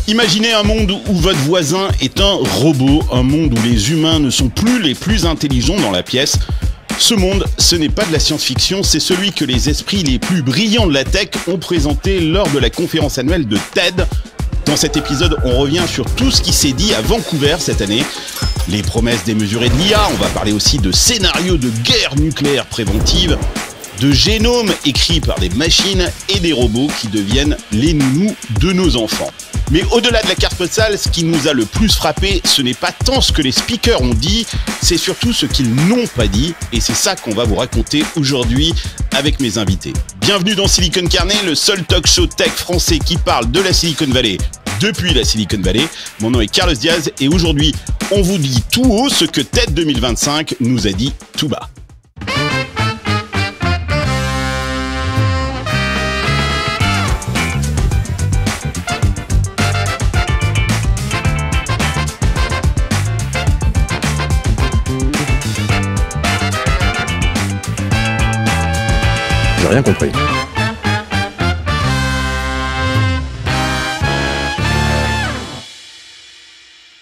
Imaginez un monde où votre voisin est un robot, un monde où les humains ne sont plus les plus intelligents dans la pièce. Ce monde, ce n'est pas de la science-fiction, c'est celui que les esprits les plus brillants de la tech ont présenté lors de la conférence annuelle de TED. Dans cet épisode, on revient sur tout ce qui s'est dit à Vancouver cette année. Les promesses démesurées de l'IA, on va parler aussi de scénarios de guerre nucléaire préventive, de génomes écrits par des machines et des robots qui deviennent les nounous de nos enfants. Mais au-delà de la carte postale, ce qui nous a le plus frappé, ce n'est pas tant ce que les speakers ont dit, c'est surtout ce qu'ils n'ont pas dit. Et c'est ça qu'on va vous raconter aujourd'hui avec mes invités. Bienvenue dans Silicon Carnet, le seul talk show tech français qui parle de la Silicon Valley depuis la Silicon Valley. Mon nom est Carlos Diaz et aujourd'hui, on vous dit tout haut ce que TED 2025 nous a dit tout bas. J'ai rien compris.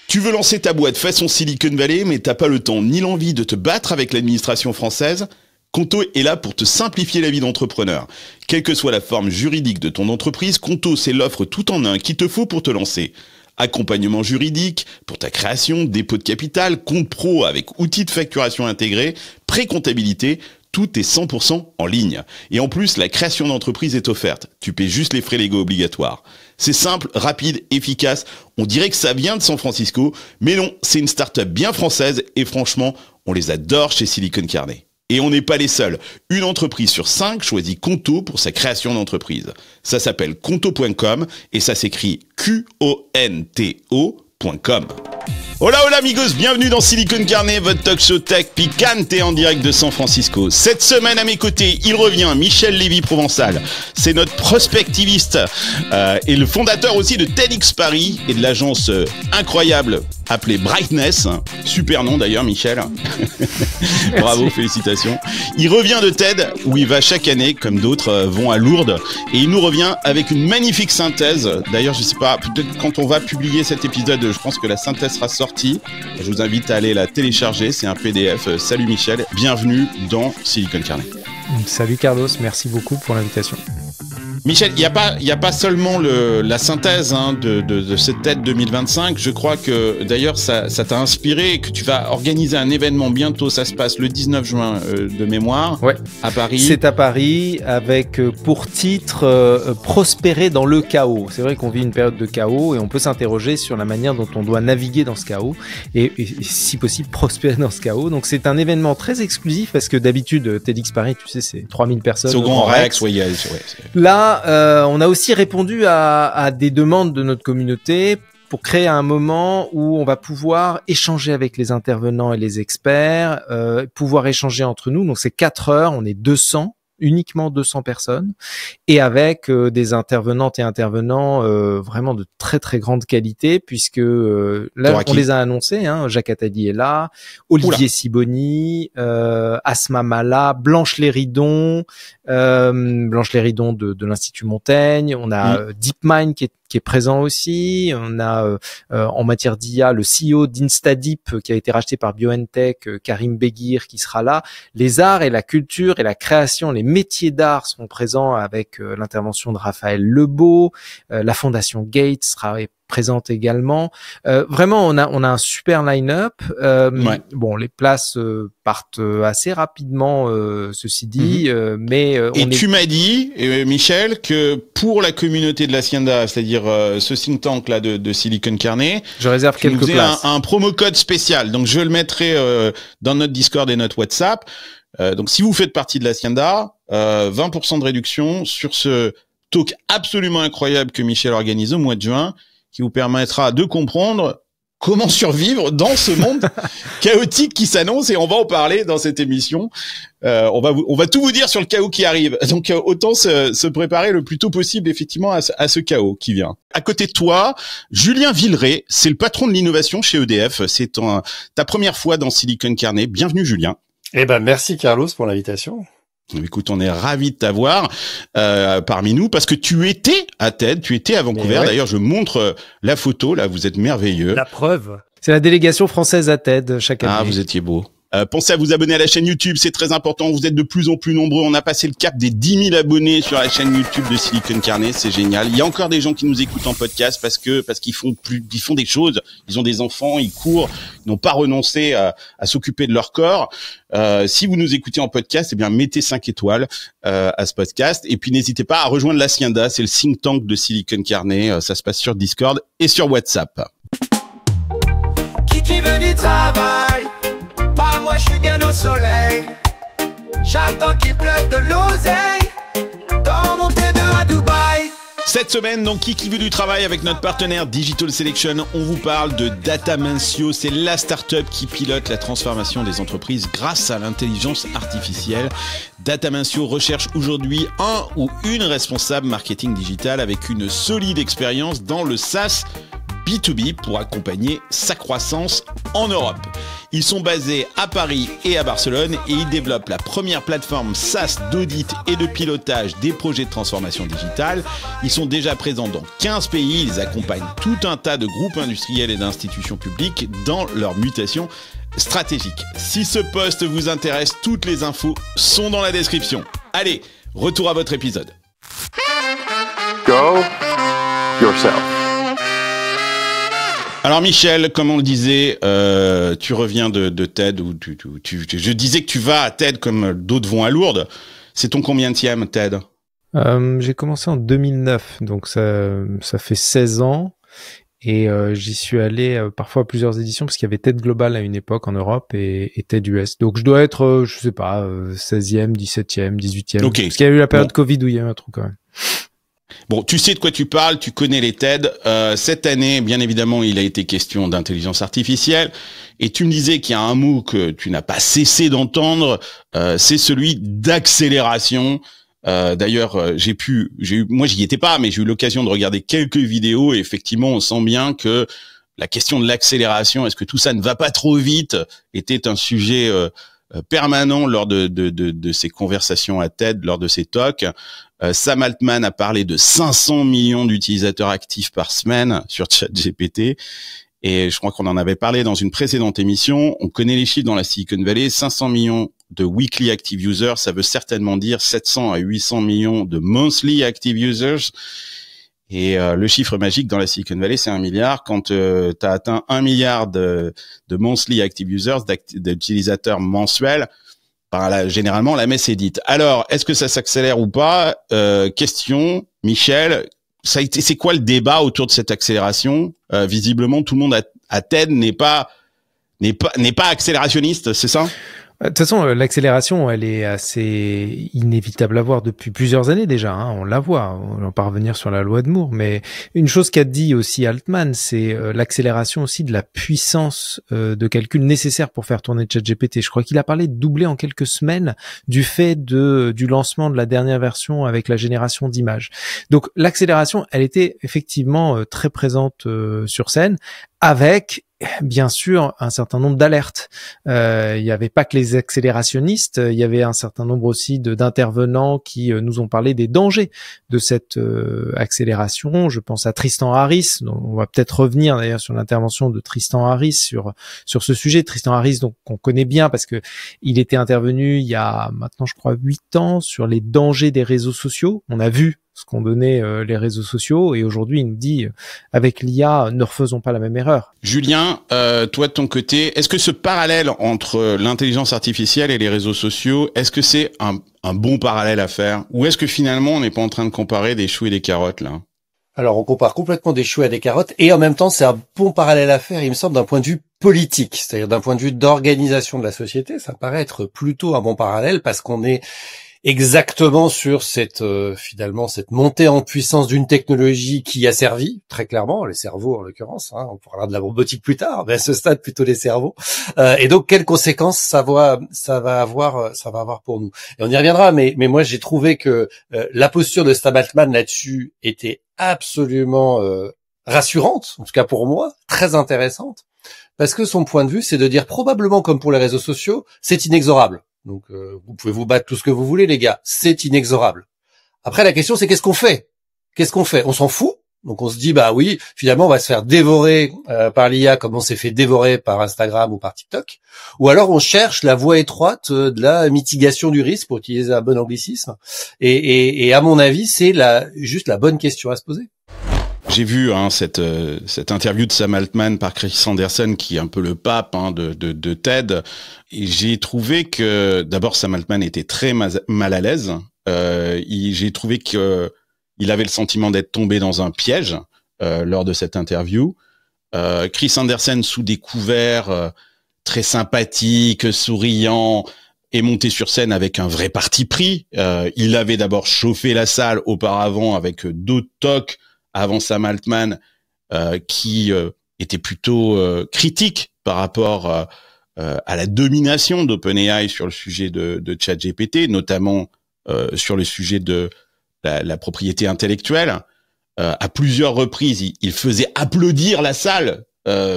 Tu veux lancer ta boîte façon Silicon Valley, mais t'as pas le temps ni l'envie de te battre avec l'administration française? Conto est là pour te simplifier la vie d'entrepreneur. Quelle que soit la forme juridique de ton entreprise, Conto, c'est l'offre tout en un qu'il te faut pour te lancer. Accompagnement juridique pour ta création, dépôt de capital, compte pro avec outils de facturation intégrés, pré-comptabilité, tout est 100% en ligne. Et en plus, la création d'entreprise est offerte. Tu paies juste les frais légaux obligatoires. C'est simple, rapide, efficace. On dirait que ça vient de San Francisco, mais non, c'est une start-up bien française et franchement, on les adore chez Silicon Carnet. Et on n'est pas les seuls. Une entreprise sur 5 choisit Conto pour sa création d'entreprise. Ça s'appelle conto.com et ça s'écrit QONTO.com. Hola hola amigos, bienvenue dans Silicon Carnet, votre talk show tech picante en direct de San Francisco. Cette semaine à mes côtés, il revient Michel Lévy-Provençal. C'est notre prospectiviste et le fondateur aussi de TEDx Paris et de l'agence incroyable appelée Brightness. Super nom d'ailleurs Michel. Bravo, félicitations. Il revient de TED où il va chaque année, comme d'autres vont à Lourdes. Et il nous revient avec une magnifique synthèse. D'ailleurs, je sais pas, peut-être quand on va publier cet épisode, je pense que la synthèse sera sortie. Je vous invite à aller la télécharger, c'est un PDF. Salut Michel, bienvenue dans Silicon Carnet. Salut Carlos, merci beaucoup pour l'invitation. Michel, il y a pas seulement la synthèse de cette TED 2025. Je crois que d'ailleurs ça t'a inspiré, que tu vas organiser un événement bientôt. Ça se passe le 19 juin de mémoire, ouais, à Paris. C'est à Paris avec pour titre prospérer dans le chaos. C'est vrai qu'on vit une période de chaos et on peut s'interroger sur la manière dont on doit naviguer dans ce chaos et si possible prospérer dans ce chaos. Donc c'est un événement très exclusif parce que d'habitude TEDx Paris, tu sais, c'est 3000 personnes. C'est au Grand Rex, ouais. Là, on a aussi répondu à des demandes de notre communauté pour créer un moment où on va pouvoir échanger avec les intervenants et les experts, pouvoir échanger entre nous. Donc c'est 4 heures, on est 200, uniquement 200 personnes, et avec des intervenantes et intervenants vraiment de très très grande qualité, puisque là on les a annoncés, hein, Jacques Attali est là, Olivier Sibony, Asma Mala, Blanche Léridon de l'Institut Montaigne, on a DeepMind qui est présent aussi, on a en matière d'IA le CEO d'Instadeep qui a été racheté par BioNTech, Karim Beguir qui sera là. Les arts et la culture et la création, les métiers d'art sont présents avec l'intervention de Raphaël Lebeau, la Fondation Gates sera présente également. Vraiment, on a un super line-up. Ouais. Bon, les places partent assez rapidement, ceci dit, mais tu m'as dit, Michel, que pour la communauté de l'Hacienda, c'est-à-dire ce think tank là de Silicon Carnet, je réserve quelques places. un promo code spécial. Donc je le mettrai dans notre Discord et notre WhatsApp. Donc si vous faites partie de l'Hacienda, 20% de réduction sur ce talk absolument incroyable que Michel organise au mois de juin, qui vous permettra de comprendre comment survivre dans ce monde chaotique qui s'annonce, et on va en parler dans cette émission. On va tout vous dire sur le chaos qui arrive. Donc autant se préparer le plus tôt possible effectivement à ce chaos qui vient. À côté de toi, Julien Villeray, c'est le patron de l'innovation chez EDF. C'est ta première fois dans Silicon Carnet. Bienvenue Julien. Eh ben merci Carlos pour l'invitation. Écoute, on est ravis de t'avoir parmi nous parce que tu étais à TED, tu étais à Vancouver. Ouais. D'ailleurs, je montre la photo, là, vous êtes merveilleux. La preuve. C'est la délégation française à TED chaque année. Ah, vous étiez beau. Pensez à vous abonner à la chaîne YouTube, c'est très important. Vous êtes de plus en plus nombreux. On a passé le cap des 10 000 abonnés sur la chaîne YouTube de Silicon Carnet. C'est génial. Il y a encore des gens qui nous écoutent en podcast parce qu'ils font des choses. Ils ont des enfants, ils courent, ils n'ont pas renoncé à s'occuper de leur corps. Si vous nous écoutez en podcast, eh bien, mettez 5 étoiles, à ce podcast. Et puis, n'hésitez pas à rejoindre l'Hacienda. C'est le think tank de Silicon Carnet. Ça se passe sur Discord et sur WhatsApp. Qui veut du travail? Pas moi, je suis bien au soleil. J'attends qu'il pleuve de l'oseille dans mon T2 à Dubaï. Cette semaine, dans Qui veut du travail, avec notre partenaire Digital Selection, on vous parle de Datamentio. C'est la start-up qui pilote la transformation des entreprises grâce à l'intelligence artificielle. Datamentio recherche aujourd'hui un ou une responsable marketing digital avec une solide expérience dans le SaaS B2B pour accompagner sa croissance en Europe. Ils sont basés à Paris et à Barcelone et ils développent la première plateforme SaaS d'audit et de pilotage des projets de transformation digitale. Ils sont déjà présents dans 15 pays. Ils accompagnent tout un tas de groupes industriels et d'institutions publiques dans leur mutation stratégique. Si ce poste vous intéresse, toutes les infos sont dans la description. Allez, retour à votre épisode. Go yourself. Alors Michel, comme on le disait, tu reviens de TED, ou je disais que tu vas à TED comme d'autres vont à Lourdes. C'est ton combienième TED? J'ai commencé en 2009, donc ça fait 16 ans. Et j'y suis allé parfois à plusieurs éditions parce qu'il y avait TED Global à une époque en Europe et TED US. Donc je dois être, je sais pas, 16e, 17e, 18e. Okay. Parce qu'il y a eu la période Covid où il y a eu un truc quand même. Bon, tu sais de quoi tu parles, tu connais les TED. Cette année, bien évidemment, il a été question d'intelligence artificielle. Et tu me disais qu'il y a un mot que tu n'as pas cessé d'entendre, c'est celui d'accélération. D'ailleurs, moi j'y étais pas, mais j'ai eu l'occasion de regarder quelques vidéos et effectivement, on sent bien que la question de l'accélération, est-ce que tout ça ne va pas trop vite, était un sujet permanent lors de ces conversations à TED, lors de ces talks. Sam Altman a parlé de 500 millions d'utilisateurs actifs par semaine sur ChatGPT. Et je crois qu'on en avait parlé dans une précédente émission. On connaît les chiffres dans la Silicon Valley. 500 millions de weekly active users, ça veut certainement dire 700 à 800 millions de monthly active users. Et le chiffre magique dans la Silicon Valley, c'est 1 milliard. Quand tu as atteint 1 milliard de monthly active users, d'utilisateurs mensuels, ben généralement, la messe est dite. Alors, est-ce que ça s'accélère ou pas? Question, Michel, c'est quoi le débat autour de cette accélération? Visiblement, tout le monde à TED n'est pas accélérationniste, c'est ça? De toute façon, l'accélération, elle est assez inévitable à voir depuis plusieurs années déjà. Hein, on la voit. On va pas revenir sur la loi de Moore, mais une chose qu'a dit aussi Altman, c'est l'accélération aussi de la puissance de calcul nécessaire pour faire tourner ChatGPT. Je crois qu'il a parlé de doubler en quelques semaines du fait du lancement de la dernière version avec la génération d'images. Donc l'accélération, elle était effectivement très présente sur scène, avec bien sûr un certain nombre d'alertes. Il n'y avait pas que les accélérationnistes, il y avait un certain nombre aussi d'intervenants qui nous ont parlé des dangers de cette accélération. Je pense à Tristan Harris, dont on va peut-être revenir d'ailleurs sur l'intervention de Tristan Harris sur ce sujet. Tristan Harris, donc qu'on connaît bien parce que il était intervenu il y a maintenant je crois 8 ans sur les dangers des réseaux sociaux. On a vu ce qu'ont donné les réseaux sociaux, et aujourd'hui il nous dit avec l'IA, ne refaisons pas la même erreur. Julien, toi de ton côté, est-ce que ce parallèle entre l'intelligence artificielle et les réseaux sociaux, est-ce que c'est un bon parallèle à faire, ou est-ce que finalement on n'est pas en train de comparer des choux et des carottes là? Alors on compare complètement des choux à des carottes, et en même temps c'est un bon parallèle à faire, il me semble, d'un point de vue politique, c'est-à-dire d'un point de vue d'organisation de la société. Ça paraît être plutôt un bon parallèle parce qu'on est exactement sur cette finalement cette montée en puissance d'une technologie qui a servi très clairement les cerveaux en l'occurrence, hein, on parlera de la robotique plus tard, mais à ce stade plutôt les cerveaux, et donc quelles conséquences ça va avoir pour nous, et on y reviendra, mais moi j'ai trouvé que la posture de Sam Altman là-dessus était absolument rassurante, en tout cas pour moi, très intéressante, parce que son point de vue c'est de dire, probablement comme pour les réseaux sociaux, c'est inexorable. Donc vous pouvez vous battre tout ce que vous voulez, les gars. C'est inexorable. Après, la question, c'est qu'est-ce qu'on fait? On s'en fout? Donc on se dit, bah oui, finalement, on va se faire dévorer par l'IA comme on s'est fait dévorer par Instagram ou par TikTok. Ou alors on cherche la voie étroite de la mitigation du risque, pour utiliser un bon anglicisme. Et à mon avis, c'est juste la bonne question à se poser. J'ai vu cette interview de Sam Altman par Chris Anderson, qui est un peu le pape de TED, et j'ai trouvé que d'abord Sam Altman était très mal à l'aise. J'ai trouvé que il avait le sentiment d'être tombé dans un piège lors de cette interview. Chris Anderson, sous des couverts très sympathique, souriant, est monté sur scène avec un vrai parti pris. Il avait d'abord chauffé la salle auparavant avec d'autres talks avant Sam Altman qui était plutôt critique par rapport à la domination d'OpenAI sur le sujet de ChatGPT, notamment sur le sujet de la propriété intellectuelle. À plusieurs reprises, il faisait applaudir la salle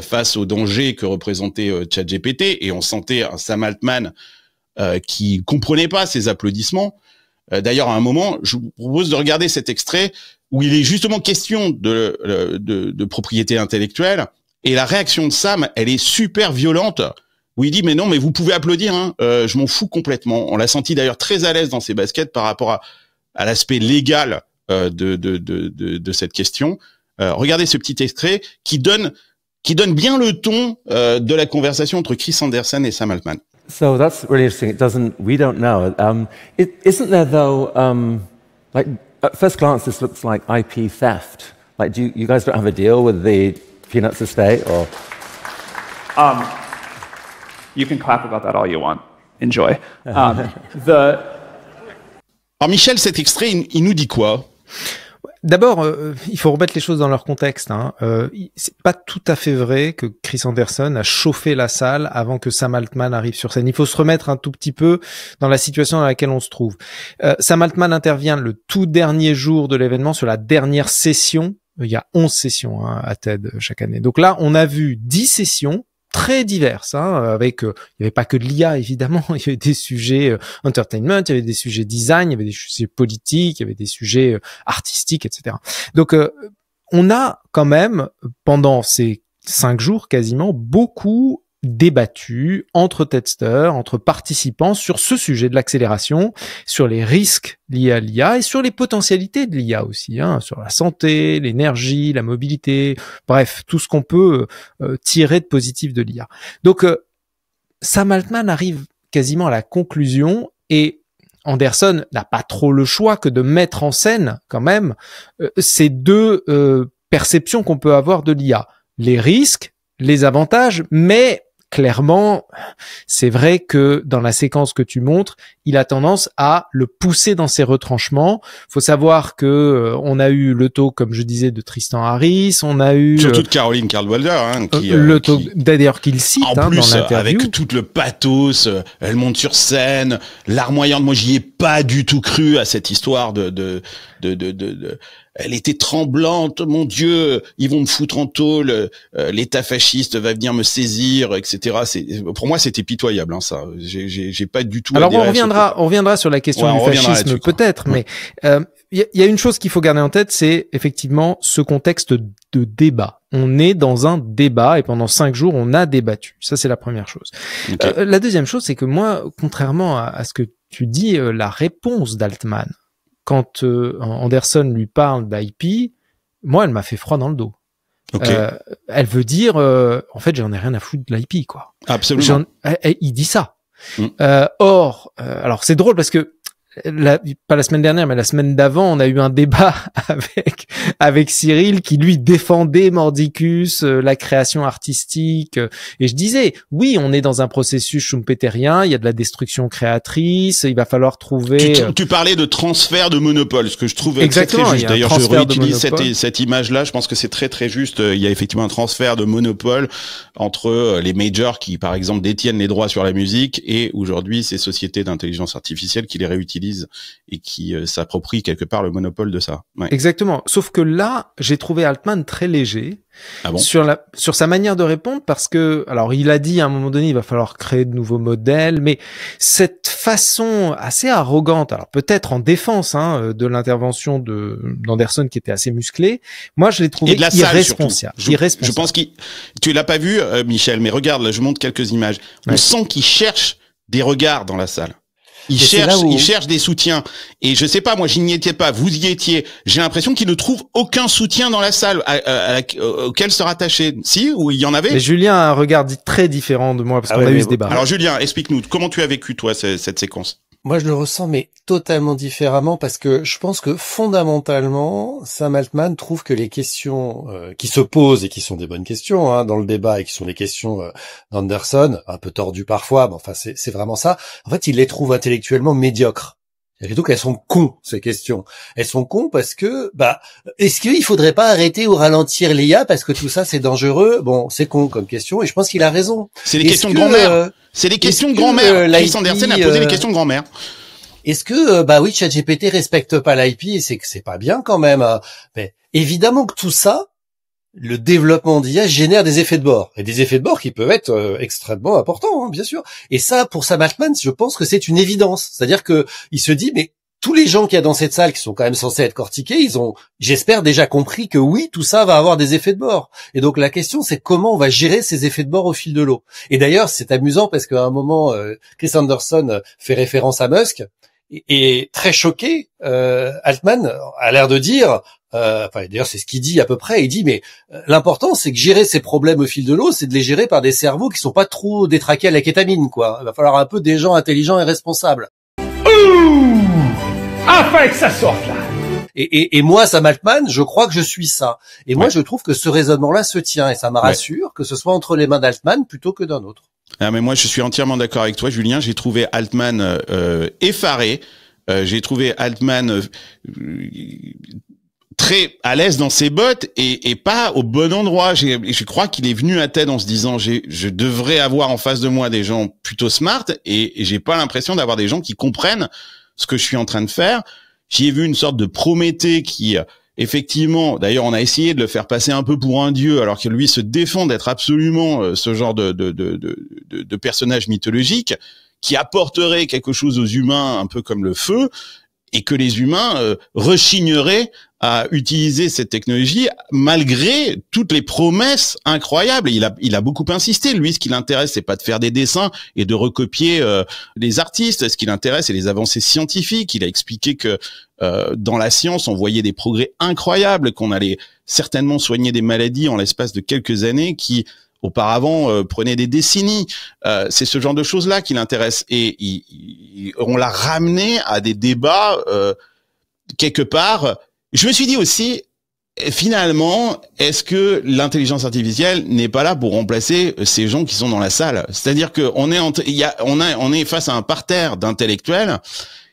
face au danger que représentait ChatGPT, et on sentait un Sam Altman qui comprenait pas ces applaudissements. D'ailleurs, à un moment, je vous propose de regarder cet extrait où il est justement question de propriété intellectuelle, et la réaction de Sam, elle est super violente, où il dit mais non, mais vous pouvez applaudir, hein, je m'en fous complètement. On l'a senti d'ailleurs très à l'aise dans ses baskets par rapport à l'aspect légal de cette question. Regardez ce petit extrait qui donne bien le ton de la conversation entre Chris Anderson et Sam Altman. So that's really interesting. We don't know. Isn't there though, like at first glance, this looks like IP theft. Like, you guys don't have a deal with the Peanuts estate, or? You can clap about that all you want. Enjoy. Alors Michel, cet extrait, il nous dit quoi? D'abord, il faut remettre les choses dans leur contexte. C'est pas tout à fait vrai que Chris Anderson a chauffé la salle avant que Sam Altman arrive sur scène. Il faut se remettre un tout petit peu dans la situation dans laquelle on se trouve. Sam Altman intervient le tout dernier jour de l'événement, sur la dernière session. Il y a 11 sessions à TED chaque année. Donc là, on a vu 10 sessions très diverses, avec il y avait pas que de l'IA évidemment, il y avait des sujets entertainment, il y avait des sujets design, il y avait des sujets politiques, il y avait des sujets artistiques, etc. Donc on a quand même pendant ces 5 jours quasiment beaucoup débattu entre testeurs, entre participants sur ce sujet de l'accélération, sur les risques liés à l'IA et sur les potentialités de l'IA aussi, sur la santé, l'énergie, la mobilité, bref, tout ce qu'on peut tirer de positif de l'IA. Donc, Sam Altman arrive quasiment à la conclusion, et Anderson n'a pas trop le choix que de mettre en scène quand même ces deux perceptions qu'on peut avoir de l'IA. Les risques, les avantages, mais clairement, c'est vrai que dans la séquence que tu montres, il a tendance à le pousser dans ses retranchements. Faut savoir que on a eu le talk, comme je disais, de Tristan Harris, on a eu surtout de Caroline Carlwalder, le talk d'ailleurs qu'il cite en plus, dans l'interview, avec tout le pathos, elle monte sur scène, larmoyante. Moi, j'y ai pas du tout cru à cette histoire de elle était tremblante, mon Dieu, ils vont me foutre en tôle, l'État fasciste va venir me saisir, etc. Pour moi, c'était pitoyable, ça. J'ai pas du tout. Alors on reviendra sur la question du fascisme peut-être, mais il y a une chose qu'il faut garder en tête, c'est effectivement ce contexte de débat. On est dans un débat et pendant 5 jours, on a débattu. Ça, c'est la première chose. Okay. La deuxième chose, c'est que moi, contrairement à ce que tu dis, la réponse d'Altman, quand Anderson lui parle d'IP, moi, elle m'a fait froid dans le dos. Okay. Elle veut dire, en fait, j'en ai rien à foutre de l'IP, quoi. Absolument. Il dit ça. Or, alors c'est drôle parce que pas la semaine dernière, mais la semaine d'avant, on a eu un débat avec Cyril qui lui défendait Mordicus, la création artistique. Et je disais, oui, on est dans un processus schumpeterien, il y a de la destruction créatrice, il va falloir trouver. Tu parlais de transfert de monopole, ce que je trouve exactement, très juste. D'ailleurs, je réutilise cette image-là. Je pense que c'est très très juste. Il y a effectivement un transfert de monopole entre les majors qui, par exemple, détiennent les droits sur la musique et aujourd'hui ces sociétés d'intelligence artificielle qui les réutilisent monopolise et qui s'approprie quelque part le monopole de ça. Ouais. Exactement. Sauf que là, j'ai trouvé Altman très léger sur sa manière de répondre, parce que, alors, il a dit à un moment donné, il va falloir créer de nouveaux modèles, mais cette façon assez arrogante, alors peut-être en défense de l'intervention d'Anderson qui était assez musclé, moi je l'ai trouvé irresponsable. Je pense tu l'as pas vu, Michel, mais regarde, là, je montre quelques images. On sent qu'il cherche des regards dans la salle. Il cherche des soutiens. Et je sais pas, moi, je n'y étais pas, vous y étiez. J'ai l'impression qu'il ne trouve aucun soutien dans la salle auquel se rattacher. Si, ou il y en avait? Mais Julien a un regard très différent de moi, parce qu'on a eu ce débat. Alors, Julien, explique-nous, comment tu as vécu, toi, cette séquence? Moi, je le ressens, mais totalement différemment, parce que je pense que fondamentalement, Sam Altman trouve que les questions qui se posent, et qui sont des bonnes questions dans le débat, et qui sont les questions d'Anderson, un peu tordues parfois, mais enfin, c'est vraiment ça. En fait, il les trouve intellectuellement médiocres. Et surtout qu'elles sont cons, ces questions. Elles sont cons parce que, est-ce qu'il faudrait pas arrêter ou ralentir l'IA parce que tout ça c'est dangereux? Bon, c'est con comme question, et je pense qu'il a raison. C'est les questions de grand-mère. C'est les questions de grand-mère. Chris Anderson a posé les questions de grand-mère. Est-ce que, oui, ChatGPT respecte pas l'IP, et c'est que c'est pas bien quand même. Mais évidemment que tout ça, le développement d'IA génère des effets de bord, et des effets de bord qui peuvent être extrêmement importants, bien sûr. Et ça, pour Sam Altman, je pense que c'est une évidence. C'est-à-dire que il se dit, mais tous les gens qu'il y a dans cette salle, qui sont quand même censés être cortiqués, ils ont, j'espère, déjà compris que oui, tout ça va avoir des effets de bord. Et donc la question, c'est comment on va gérer ces effets de bord au fil de l'eau. Et d'ailleurs, c'est amusant parce qu'à un moment, Chris Anderson fait référence à Musk, et très choqué, Altman a l'air de dire, d'ailleurs c'est ce qu'il dit à peu près, il dit mais l'important c'est que gérer ces problèmes au fil de l'eau, c'est de les gérer par des cerveaux qui sont pas trop détraqués à la kétamine, quoi. Il va falloir un peu des gens intelligents et responsables. Ouh, enfin que ça sorte là. Et moi, Sam Altman, je crois que je suis ça. Et moi, je trouve que ce raisonnement-là se tient, et ça me rassure que ce soit entre les mains d'Altman plutôt que d'un autre. Ah, mais moi, je suis entièrement d'accord avec toi, Julien. J'ai trouvé Altman effaré. J'ai trouvé Altman très à l'aise dans ses bottes et pas au bon endroit. Je crois qu'il est venu à tête en se disant je devrais avoir en face de moi des gens plutôt smart, et j'ai pas l'impression d'avoir des gens qui comprennent ce que je suis en train de faire. J'y ai vu une sorte de Prométhée qui, effectivement, d'ailleurs, on a essayé de le faire passer un peu pour un dieu, alors que lui se défend d'être absolument ce genre de personnage mythologique qui apporterait quelque chose aux humains, un peu comme le feu, et que les humains rechigneraient à utiliser cette technologie malgré toutes les promesses incroyables. Il a beaucoup insisté. Lui, ce qui l'intéresse, c'est pas de faire des dessins et de recopier les artistes. Ce qui l'intéresse, c'est les avancées scientifiques. Il a expliqué que dans la science, on voyait des progrès incroyables, qu'on allait certainement soigner des maladies en l'espace de quelques années qui auparavant prenaient des décennies. C'est ce genre de choses-là qui l'intéresse. Et on l'a ramené à des débats quelque part. Je me suis dit aussi, finalement, est-ce que l'intelligence artificielle n'est pas là pour remplacer ces gens qui sont dans la salle? C'est-à-dire que on est face à un parterre d'intellectuels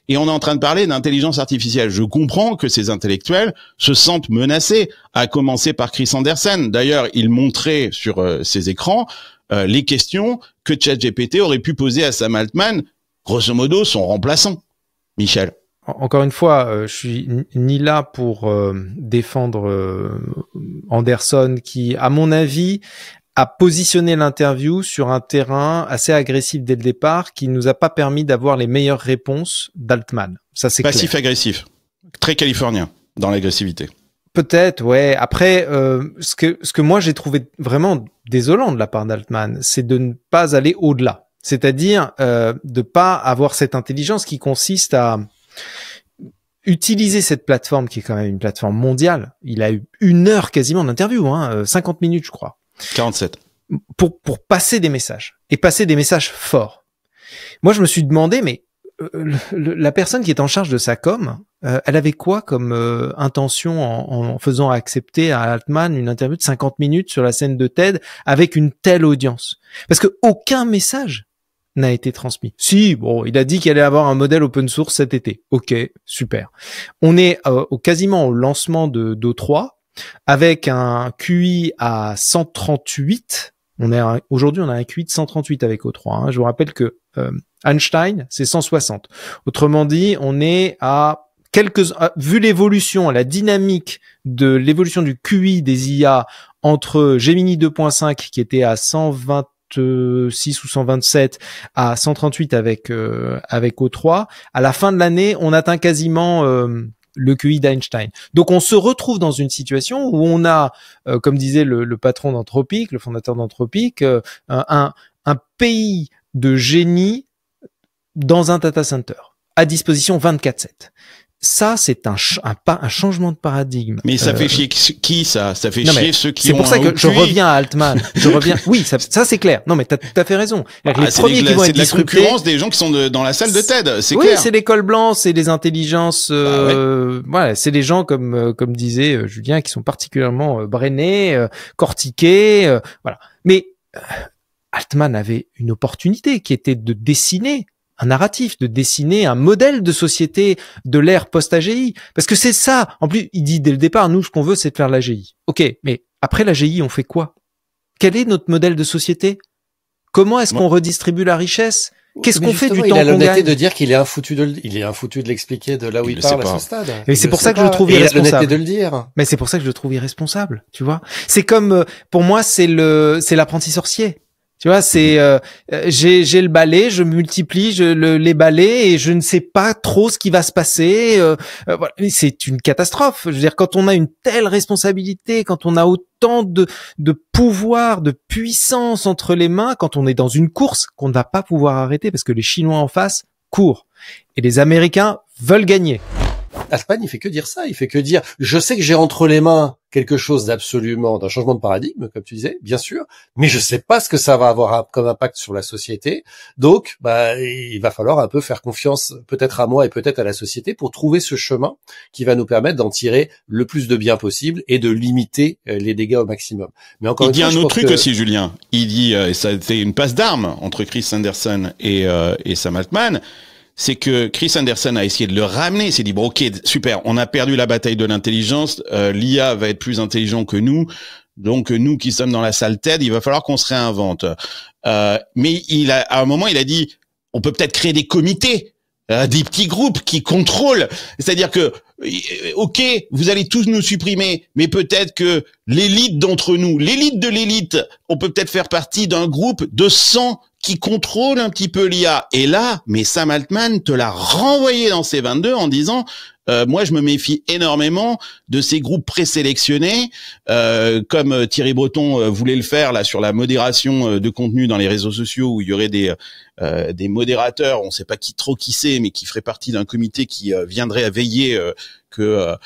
et on est en train de parler d'intelligence artificielle. Je comprends que ces intellectuels se sentent menacés, à commencer par Chris Anderson. D'ailleurs, il montrait sur ses écrans les questions que ChatGPT aurait pu poser à Sam Altman, grosso modo son remplaçant. Michel. Encore une fois, je suis ni là pour défendre Anderson qui, à mon avis, a positionné l'interview sur un terrain assez agressif dès le départ qui nous a pas permis d'avoir les meilleures réponses d'Altman. Ça, c'est clair. Passif-agressif. Très californien dans l'agressivité. Peut-être, ouais. Après, ce que moi j'ai trouvé vraiment désolant de la part d'Altman, c'est de ne pas aller au-delà. C'est-à-dire de pas avoir cette intelligence qui consiste à utiliser cette plateforme qui est quand même une plateforme mondiale. Il a eu 1 heure quasiment d'interview, 50 minutes je crois. 47. Pour passer des messages. Et passer des messages forts. Moi je me suis demandé, mais la personne qui est en charge de sa com, elle avait quoi comme intention en faisant accepter à Altman une interview de 50 minutes sur la scène de TED avec une telle audience? Parce que aucun message n'a été transmis. Si, bon, il a dit qu'il allait avoir un modèle open source cet été. Ok, super. On est quasiment au lancement d'O3 avec un QI à 138. Aujourd'hui, on a un QI de 138 avec O3. Hein. Je vous rappelle que Einstein, c'est 160. Autrement dit, on est à vu l'évolution, la dynamique de l'évolution du QI des IA entre Gemini 2.5 qui était à 126 ou 127 à 138 avec O3. À la fin de l'année, on atteint quasiment le QI d'Einstein. Donc on se retrouve dans une situation où on a, comme disait le patron d'Anthropic, le fondateur d'Anthropic, un pays de génie dans un data center, à disposition 24/7. Ça, c'est un changement de paradigme. Mais ça fait chier qui, ça? Ça fait chier ceux qui ont C'est pour ça que je QI. reviens à Altman. Oui, ça c'est clair. Non, mais t'as tout à fait raison. Les premiers qui vont être disruptés. C'est de la concurrence des gens qui sont dans la salle de TED, c'est oui, clair. Oui, c'est l'école blanche, c'est les intelligences, voilà, c'est les gens comme disait Julien, qui sont particulièrement brainés, cortiqués, voilà. Mais Altman avait une opportunité qui était de dessiner un narratif, de dessiner un modèle de société de l'ère post-AGI. Parce que c'est ça. En plus, il dit dès le départ, nous, ce qu'on veut, c'est de faire l'AGI. Ok, mais après l'AGI, on fait quoi? Quel est notre modèle de société? Comment est-ce qu'on redistribue la richesse? Qu'est-ce qu'on fait du temps qu'on gagne? Il a l'honnêteté de dire qu'il est infoutu de l'expliquer de là où il parle à ce stade. Et c'est pour ça que je le trouve irresponsable. Il a l'honnêteté de le dire. Mais c'est pour ça que je le trouve irresponsable, tu vois. C'est comme, pour moi, c'est l'apprenti sorcier. Tu vois, c'est j'ai le balai, je multiplie les balais et je ne sais pas trop ce qui va se passer. Voilà. C'est une catastrophe. Je veux dire, quand on a une telle responsabilité, quand on a autant de pouvoir, de puissance entre les mains, quand on est dans une course qu'on ne va pas pouvoir arrêter parce que les Chinois en face courent et les Américains veulent gagner. Altman, il fait que dire ça. Il fait que dire, je sais que j'ai entre les mains quelque chose d'un changement de paradigme, comme tu disais, bien sûr, mais je sais pas ce que ça va avoir comme impact sur la société. Donc, il va falloir un peu faire confiance, peut-être à moi et peut-être à la société, pour trouver ce chemin qui va nous permettre d'en tirer le plus de bien possible et de limiter les dégâts au maximum. Mais encore il dit un autre truc aussi, Julien. Il dit, ça a été une passe d'armes entre Chris Sanderson et Sam Altman. C'est que Chris Anderson a essayé de le ramener, il s'est dit bon ok super, on a perdu la bataille de l'intelligence, l'IA va être plus intelligent que nous, donc nous qui sommes dans la salle TED, il va falloir qu'on se réinvente. Mais à un moment il a dit on peut peut-être créer des comités, des petits groupes qui contrôlent, c'est-à-dire que ok vous allez tous nous supprimer, mais peut-être que l'élite d'entre nous, l'élite de l'élite, on peut peut-être faire partie d'un groupe de 100 qui contrôle un petit peu l'IA. Et là, mais Sam Altman te l'a renvoyé dans ses 22 en disant moi je me méfie énormément de ces groupes présélectionnés, comme Thierry Breton voulait le faire là sur la modération de contenu dans les réseaux sociaux, où il y aurait des modérateurs, on ne sait pas qui c'est, mais qui ferait partie d'un comité qui viendrait à veiller que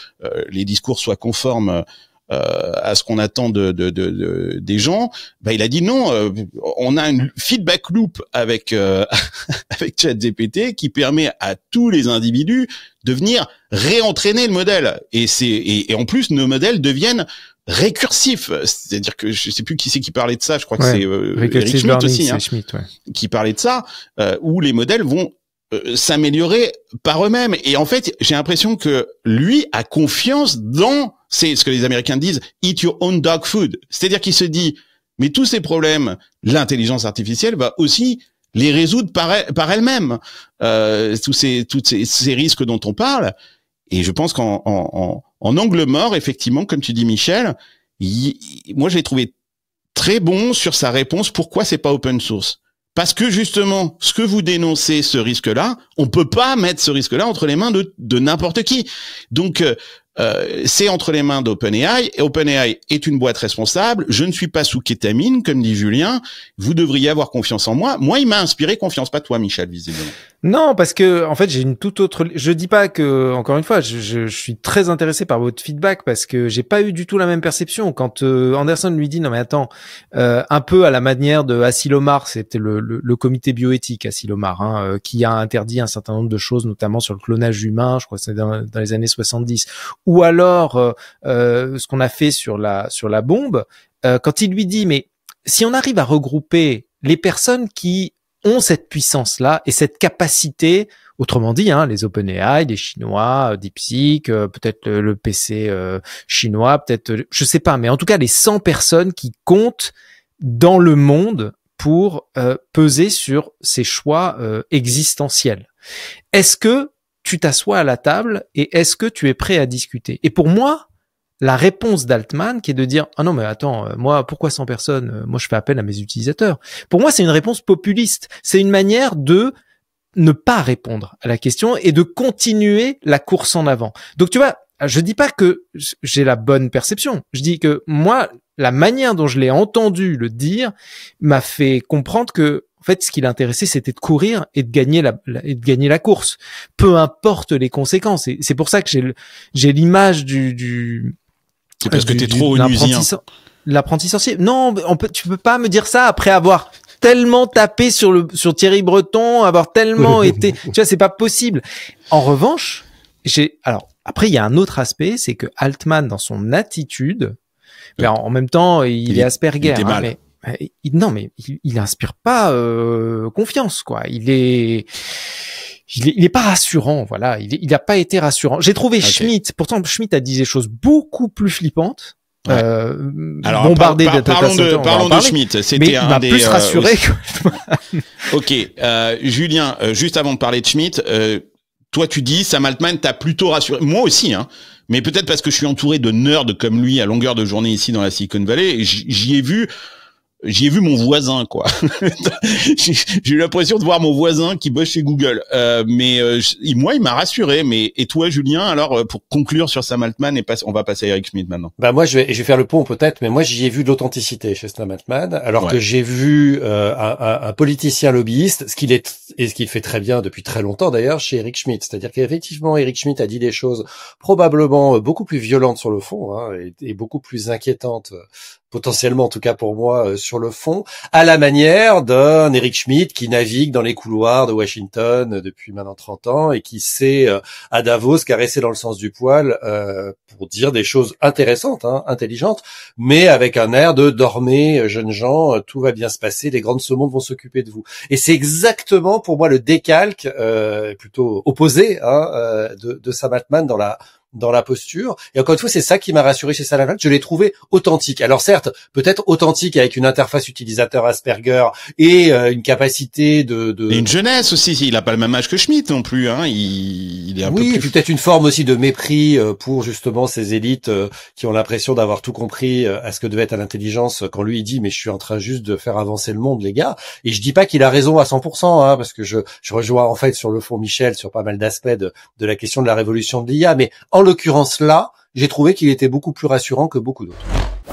les discours soient conformes à ce qu'on attend des gens. Il a dit non, on a une feedback loop avec avec ChatGPT qui permet à tous les individus de venir réentraîner le modèle, et en plus nos modèles deviennent récursifs, c'est-à-dire que je sais plus qui c'est qui parlait de ça, je crois que c'est Eric Schmidt aussi, qui parlait de ça, où les modèles vont s'améliorer par eux-mêmes. Et en fait, j'ai l'impression que lui a confiance dans, c'est ce que les Américains disent, eat your own dog food. C'est-à-dire qu'il se dit, mais tous ces problèmes, l'intelligence artificielle va aussi les résoudre par elle-même. Tous ces risques dont on parle. Et je pense en angle mort, effectivement, comme tu dis, Michel, moi, je l'ai trouvé très bon sur sa réponse. Pourquoi c'est pas open source? Parce que justement, ce que vous dénoncez, ce risque-là, on peut pas mettre ce risque-là entre les mains de n'importe qui. Donc, c'est entre les mains d'OpenAI, et OpenAI est une boîte responsable. Je ne suis pas sous kétamine, comme dit Julien. Vous devriez avoir confiance en moi. Moi, il m'a inspiré confiance, pas toi, Michel, visiblement. Non, parce que en fait, j'ai une toute autre. Je dis pas que, encore une fois, je suis très intéressé par votre feedback, parce que j'ai pas eu du tout la même perception quand Anderson lui dit non mais attends, un peu à la manière de Asilomar, c'était le comité bioéthique Asilomar, qui a interdit un certain nombre de choses, notamment sur le clonage humain. Je crois que c'est dans les années 70. Ou alors ce qu'on a fait sur la bombe, quand il lui dit mais si on arrive à regrouper les personnes qui ont cette puissance-là et cette capacité, autrement dit, les OpenAI, les Chinois, DeepSeek, peut-être le PC chinois, peut-être, je sais pas, mais en tout cas les 100 personnes qui comptent dans le monde pour peser sur ses choix existentiels. Est-ce que tu t'assois à la table et est-ce que tu es prêt à discuter? Et pour moi, la réponse d'Altman qui est de dire « Ah non mais attends, moi pourquoi 100 personnes? Moi je fais appel à mes utilisateurs. » Pour moi c'est une réponse populiste. C'est une manière de ne pas répondre à la question et de continuer la course en avant. Donc tu vois, je dis pas que j'ai la bonne perception. Je dis que moi, la manière dont je l'ai entendu le dire m'a fait comprendre que en fait, ce qui l'intéressait, c'était de courir et de gagner la course. Peu importe les conséquences. Et c'est pour ça que j'ai l'image c'est parce que t'es trop onusien. L'apprenti sorcier. Non, tu peux pas me dire ça après avoir tellement tapé sur Thierry Breton, avoir tellement été, tu vois, c'est pas possible. En revanche, alors, après, il y a un autre aspect, c'est que Altman, dans son attitude, ben, en même temps, il est Asperger, il était mal. Mais il inspire pas, confiance, quoi. Il est pas rassurant, voilà. Il a pas été rassurant. J'ai trouvé Schmitt, pourtant Schmitt a dit des choses beaucoup plus flippantes. Ouais. Alors, bombardé parlons de Schmitt. C'était il m'a plus rassuré que... Ok, Julien, juste avant de parler de Schmitt, toi tu dis Sam Altman t'a plutôt rassuré. Moi aussi, hein. Mais peut-être parce que je suis entouré de nerds comme lui à longueur de journée ici dans la Silicon Valley. Et j'y ai vu mon voisin, quoi. J'ai eu l'impression de voir mon voisin qui bosse chez Google. Moi, il m'a rassuré. Mais et toi, Julien, alors pour conclure sur Sam Altman, on va passer à Eric Schmidt maintenant. Bah moi, je vais faire le pont peut-être, mais moi j'y ai vu de l'authenticité chez Sam Altman, alors que j'ai vu un politicien lobbyiste, ce qu'il fait très bien depuis très longtemps d'ailleurs chez Eric Schmidt. C'est-à-dire qu'effectivement, Eric Schmidt a dit des choses probablement beaucoup plus violentes sur le fond, hein, et beaucoup plus inquiétantes. Potentiellement, en tout cas pour moi, sur le fond, à la manière d'un Eric Schmidt qui navigue dans les couloirs de Washington depuis maintenant 30 ans et qui sait, à Davos, caresser dans le sens du poil pour dire des choses intéressantes, hein, intelligentes, mais avec un air de « dormez, jeunes gens, tout va bien se passer, les grandes monde vont s'occuper de vous ». Et c'est exactement pour moi le décalque, plutôt opposé, hein, de Sam Altman dans la posture. Et encore une fois, c'est ça qui m'a rassuré chez Sam Altman. Je l'ai trouvé authentique. Alors certes, peut-être authentique avec une interface utilisateur Asperger et une capacité de... Et une jeunesse aussi. Il a pas le même âge que Schmitt non plus. Hein. Il est un peu plus... Oui, peut-être une forme aussi de mépris pour justement ces élites qui ont l'impression d'avoir tout compris à ce que devait être l'intelligence quand lui il dit « mais je suis en train juste de faire avancer le monde, les gars ». Et je dis pas qu'il a raison à 100%, hein, parce que je rejoins en fait sur le fond Michel sur pas mal d'aspects de la question de la révolution de l'IA, mais en l'occurrence là, j'ai trouvé qu'il était beaucoup plus rassurant que beaucoup d'autres.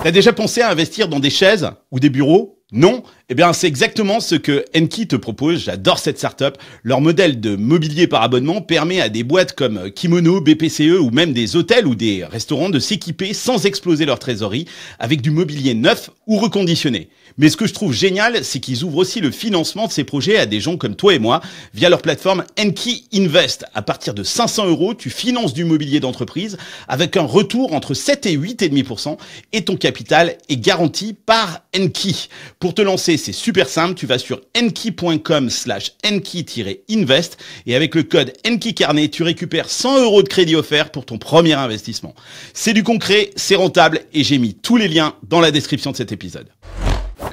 T'as déjà pensé à investir dans des chaises ou des bureaux? Non? Eh bien, c'est exactement ce que Enki te propose. J'adore cette startup. Leur modèle de mobilier par abonnement permet à des boîtes comme Kimono, BPCE ou même des hôtels ou des restaurants de s'équiper sans exploser leur trésorerie avec du mobilier neuf ou reconditionné. Mais ce que je trouve génial, c'est qu'ils ouvrent aussi le financement de ces projets à des gens comme toi et moi via leur plateforme Enki Invest. À partir de 500 €, tu finances du mobilier d'entreprise avec un retour entre 7 et 8,5% et ton capital est garanti par Enki. Pour te lancer, c'est super simple. Tu vas sur enki.com/enki-invest et avec le code ENKICARNET, tu récupères 100 € de crédit offert pour ton premier investissement. C'est du concret, c'est rentable et j'ai mis tous les liens dans la description de cet épisode.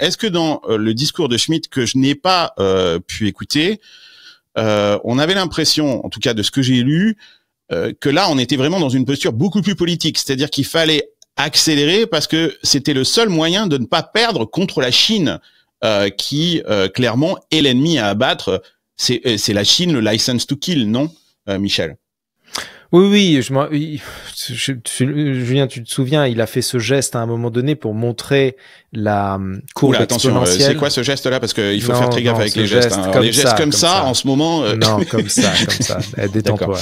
Est-ce que dans le discours de Schmitt que je n'ai pas pu écouter, on avait l'impression, en tout cas de ce que j'ai lu, que là on était vraiment dans une posture beaucoup plus politique, c'est-à-dire qu'il fallait accélérer parce que c'était le seul moyen de ne pas perdre contre la Chine, qui clairement est l'ennemi à abattre. C'est la Chine, le license to kill, non, Michel? Oui, Julien, tu te souviens, il a fait ce geste à un moment donné pour montrer la courbe exponentielle. C'est quoi ce geste-là? Parce que il faut faire très gaffe avec les gestes. Hein. Les gestes comme ça, en ce moment. Non, comme ça. Détends-toi.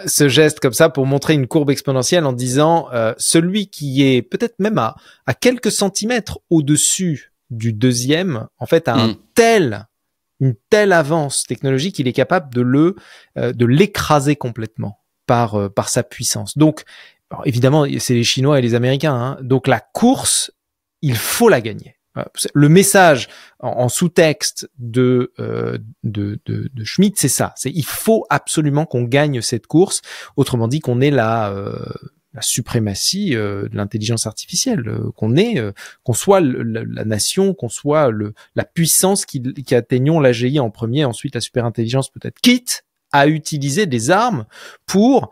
Ce geste comme ça pour montrer une courbe exponentielle en disant celui qui est peut-être même à quelques centimètres au-dessus du deuxième, en fait, a une telle avance technologique qu'il est capable de l'écraser complètement par sa puissance. Donc, alors évidemment, c'est les Chinois et les Américains. Hein. Donc la course, il faut la gagner. Le message en sous-texte de Schmitt, c'est ça. C'est il faut absolument qu'on gagne cette course. Autrement dit, qu'on ait la la suprématie de l'intelligence artificielle, qu'on soit la nation, qu'on soit la puissance qui atteignons l'AGI en premier, ensuite la superintelligence peut-être, quitte à utiliser des armes pour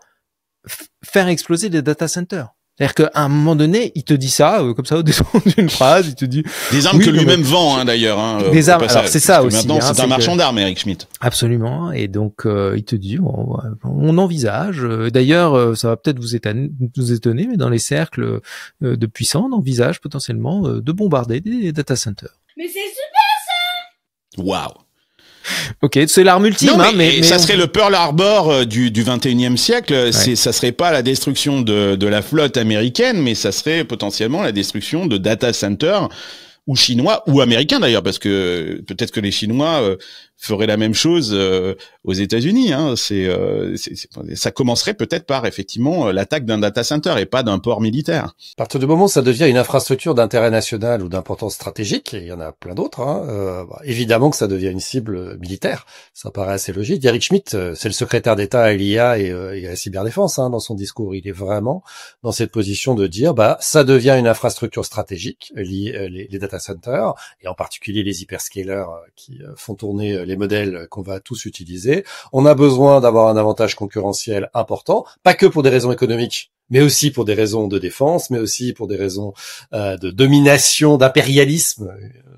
faire exploser des data centers. C'est-à-dire qu'à un moment donné, il te dit ça, comme ça, au détour d'une phrase, il te dit... Des armes que lui-même vend, d'ailleurs. Des armes, alors c'est ça aussi. Maintenant, c'est un marchand d'armes, Eric Schmidt. Absolument. Et donc, il te dit, on envisage, d'ailleurs, ça va peut-être vous étonner, mais dans les cercles de puissants, on envisage potentiellement de bombarder des data centers. Mais c'est super ça! Waouh! Ok, c'est l'arme ultime, non, mais ça serait le Pearl Harbor du 21e siècle. Ouais. Ça serait pas la destruction de la flotte américaine, mais ça serait potentiellement la destruction de data centers ou chinois ou américains d'ailleurs, parce que peut-être que les Chinois feraient la même chose aux États-Unis. Hein. Ça commencerait peut-être par effectivement l'attaque d'un data center et pas d'un port militaire. À partir du moment où ça devient une infrastructure d'intérêt national ou d'importance stratégique, et il y en a plein d'autres, évidemment que ça devient une cible militaire. Ça paraît assez logique. Eric Schmidt, c'est le secrétaire d'État à l'IA et à la cyberdéfense dans son discours. Il est vraiment dans cette position de dire, ça devient une infrastructure stratégique, les data centers, et en particulier les hyperscalers qui font tourner les modèles qu'on va tous utiliser. On a besoin d'avoir un avantage concurrentiel important, pas que pour des raisons économiques, mais aussi pour des raisons de défense, mais aussi pour des raisons de domination, d'impérialisme,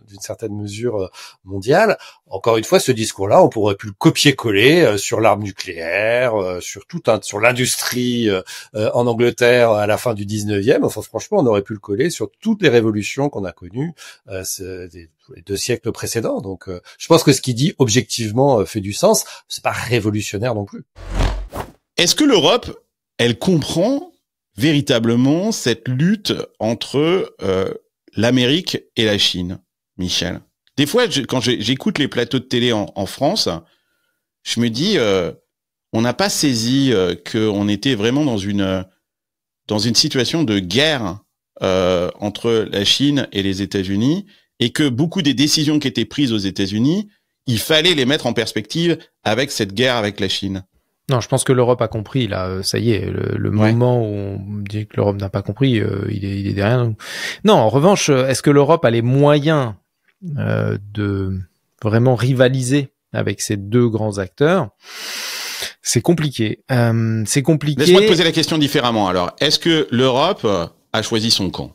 d'une certaine mesure mondiale. Encore une fois, ce discours-là, on pourrait plus le copier-coller sur l'arme nucléaire, sur l'industrie en Angleterre à la fin du 19e. Enfin, franchement, on aurait pu le coller sur toutes les révolutions qu'on a connues les 2 siècles précédents. Donc, je pense que ce qu'il dit objectivement fait du sens. C'est pas révolutionnaire non plus. Est-ce que l'Europe, elle comprend véritablement cette lutte entre l'Amérique et la Chine, Michel? Des fois, quand j'écoute les plateaux de télé en France, je me dis, on n'a pas saisi qu'on était vraiment dans une situation de guerre entre la Chine et les États-Unis, et que beaucoup des décisions qui étaient prises aux États-Unis, il fallait les mettre en perspective avec cette guerre avec la Chine. Non, je pense que l'Europe a compris, là, ça y est, le moment où on dit que l'Europe n'a pas compris, il est derrière nous. Non, en revanche, est-ce que l'Europe a les moyens de vraiment rivaliser avec ces 2 grands acteurs? C'est compliqué. C'est compliqué. Laisse-moi te poser la question différemment, alors. Est-ce que l'Europe a choisi son camp?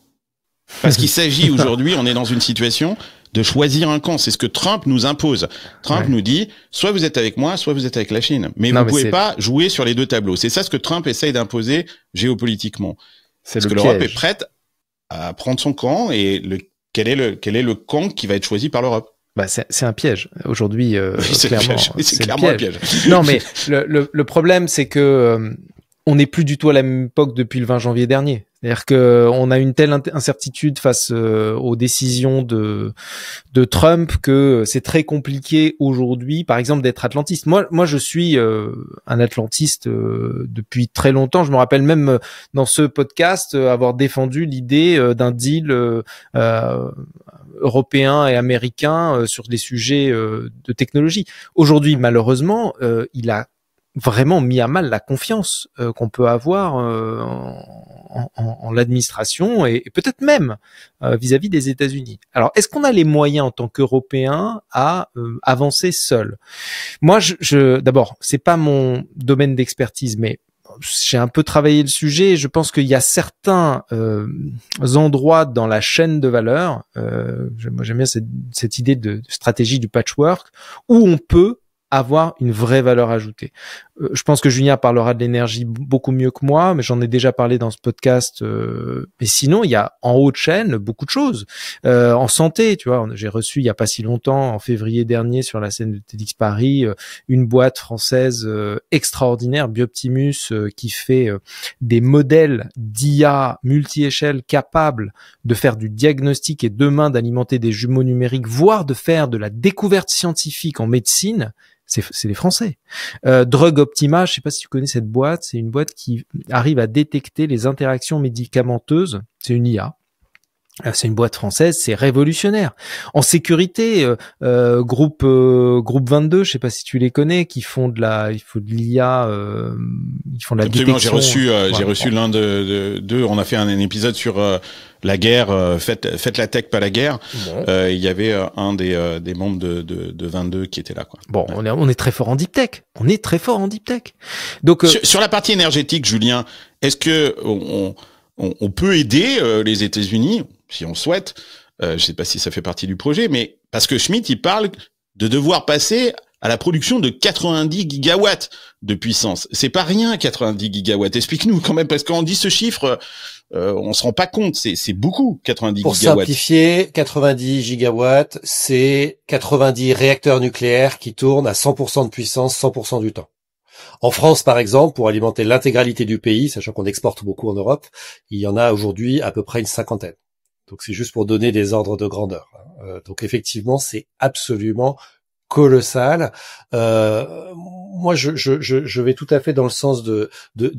Parce qu'il s'agit aujourd'hui, on est dans une situation de choisir un camp. C'est ce que Trump nous impose. Trump nous dit, soit vous êtes avec moi, soit vous êtes avec la Chine. Mais vous pouvez pas jouer sur les 2 tableaux. C'est ça ce que Trump essaye d'imposer géopolitiquement. Est-ce que l'Europe est prête à prendre son camp et quel est le camp qui va être choisi par l'Europe? C'est un piège. Aujourd'hui, clairement. C'est clairement un piège. Non, mais le problème, c'est que on n'est plus du tout à la même époque depuis le 20 janvier dernier. C'est-à-dire que on a une telle incertitude face aux décisions de Trump que c'est très compliqué aujourd'hui, par exemple, d'être atlantiste. Moi, je suis un atlantiste depuis très longtemps. Je me rappelle même dans ce podcast avoir défendu l'idée d'un deal européen et américain sur des sujets de technologie. Aujourd'hui, malheureusement, il a vraiment mis à mal la confiance qu'on peut avoir en l'administration et peut-être même vis-à-vis des États-Unis. Alors, est-ce qu'on a les moyens en tant qu'Européens à avancer seul? Moi, d'abord, c'est pas mon domaine d'expertise, mais j'ai un peu travaillé le sujet et je pense qu'il y a certains endroits dans la chaîne de valeur, moi j'aime bien cette idée de stratégie du patchwork, où on peut avoir une vraie valeur ajoutée. Je pense que Julien parlera de l'énergie beaucoup mieux que moi, mais j'en ai déjà parlé dans ce podcast. Mais sinon, il y a en haut de chaîne beaucoup de choses. En santé, tu vois, j'ai reçu il y a pas si longtemps, en février dernier, sur la scène de TEDx Paris, une boîte française extraordinaire, Bioptimus, qui fait des modèles d'IA multi-échelle capables de faire du diagnostic et demain d'alimenter des jumeaux numériques, voire de faire de la découverte scientifique en médecine. C'est les Français. Drug Optima, je sais pas si tu connais cette boîte, c'est une boîte qui arrive à détecter les interactions médicamenteuses, c'est une IA, C'est une boîte française, c'est révolutionnaire. En sécurité, groupe 22, je sais pas si tu les connais, qui font de l'IA, ils font de la Absolument, détection. j'ai reçu l'un d'eux. On a fait un épisode sur la guerre, faites la tech, pas la guerre. Bon. Il y avait un des membres de 22 qui était là, quoi. Bon, ouais. On est très fort en deep tech. Donc sur la partie énergétique, Julien, est-ce que on peut aider les États-Unis, si on souhaite, je sais pas si ça fait partie du projet, mais parce que Schmitt, il parle de devoir passer à la production de 90 gigawatts de puissance. C'est pas rien, 90 gigawatts. Explique-nous quand même, parce qu'on dit ce chiffre, on se rend pas compte, c'est beaucoup, 90 Pour gigawatts. Pour simplifier, 90 gigawatts, c'est 90 réacteurs nucléaires qui tournent à 100% de puissance, 100% du temps. En France, par exemple, pour alimenter l'intégralité du pays, sachant qu'on exporte beaucoup en Europe, il y en a aujourd'hui à peu près une 50aine. Donc c'est juste pour donner des ordres de grandeur. Donc effectivement, c'est absolument colossal. Moi, je vais tout à fait dans le sens de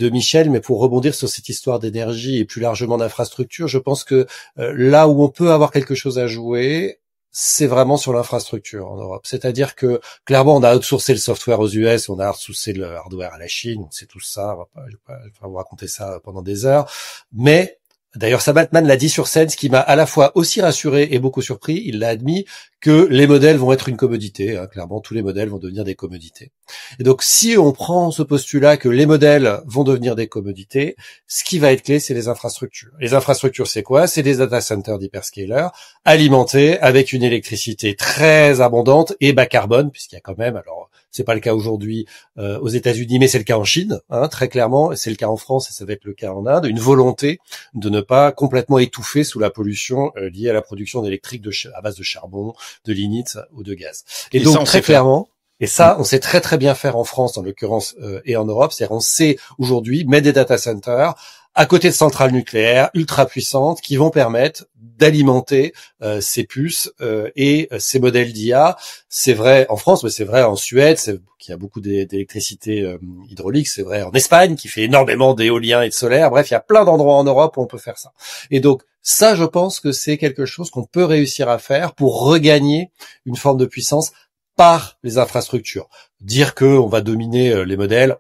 Michel, mais pour rebondir sur cette histoire d'énergie et plus largement d'infrastructure, je pense que là où on peut avoir quelque chose à jouer, c'est vraiment sur l'infrastructure en Europe. C'est-à-dire que, clairement, on a outsourcé le software aux US, on a outsourcé le hardware à la Chine, on sait tout ça, je vais pas vous raconter ça pendant des heures. Mais, d'ailleurs, Sam Altman l'a dit sur scène, ce qui m'a à la fois aussi rassuré et beaucoup surpris, il l'a admis, que les modèles vont être une commodité. Clairement, tous les modèles vont devenir des commodités. Et donc, si on prend ce postulat que les modèles vont devenir des commodités, ce qui va être clé, c'est les infrastructures. Les infrastructures, c'est quoi? C'est des data centers d'hyperscalers alimentés avec une électricité très abondante et bas carbone, puisqu'il y a quand même, alors c'est pas le cas aujourd'hui aux États-Unis, mais c'est le cas en Chine, très clairement, et c'est le cas en France et ça va être le cas en Inde, une volonté de ne pas complètement étouffer sous la pollution liée à la production d'électrique à base de charbon, de lignite ou de gaz. Et donc très clairement, et ça on sait très très bien faire en France en l'occurrence et en Europe, c'est-à-dire on sait aujourd'hui mettre des data centers à côté de centrales nucléaires ultra puissantes qui vont permettre d'alimenter ces puces et ces modèles d'IA. C'est vrai en France, mais c'est vrai en Suède, qui a beaucoup d'électricité hydraulique. C'est vrai en Espagne, qui fait énormément d'éolien et de solaire. Bref, il y a plein d'endroits en Europe où on peut faire ça. Et donc, ça, je pense que c'est quelque chose qu'on peut réussir à faire pour regagner une forme de puissance par les infrastructures. Dire que on va dominer les modèles,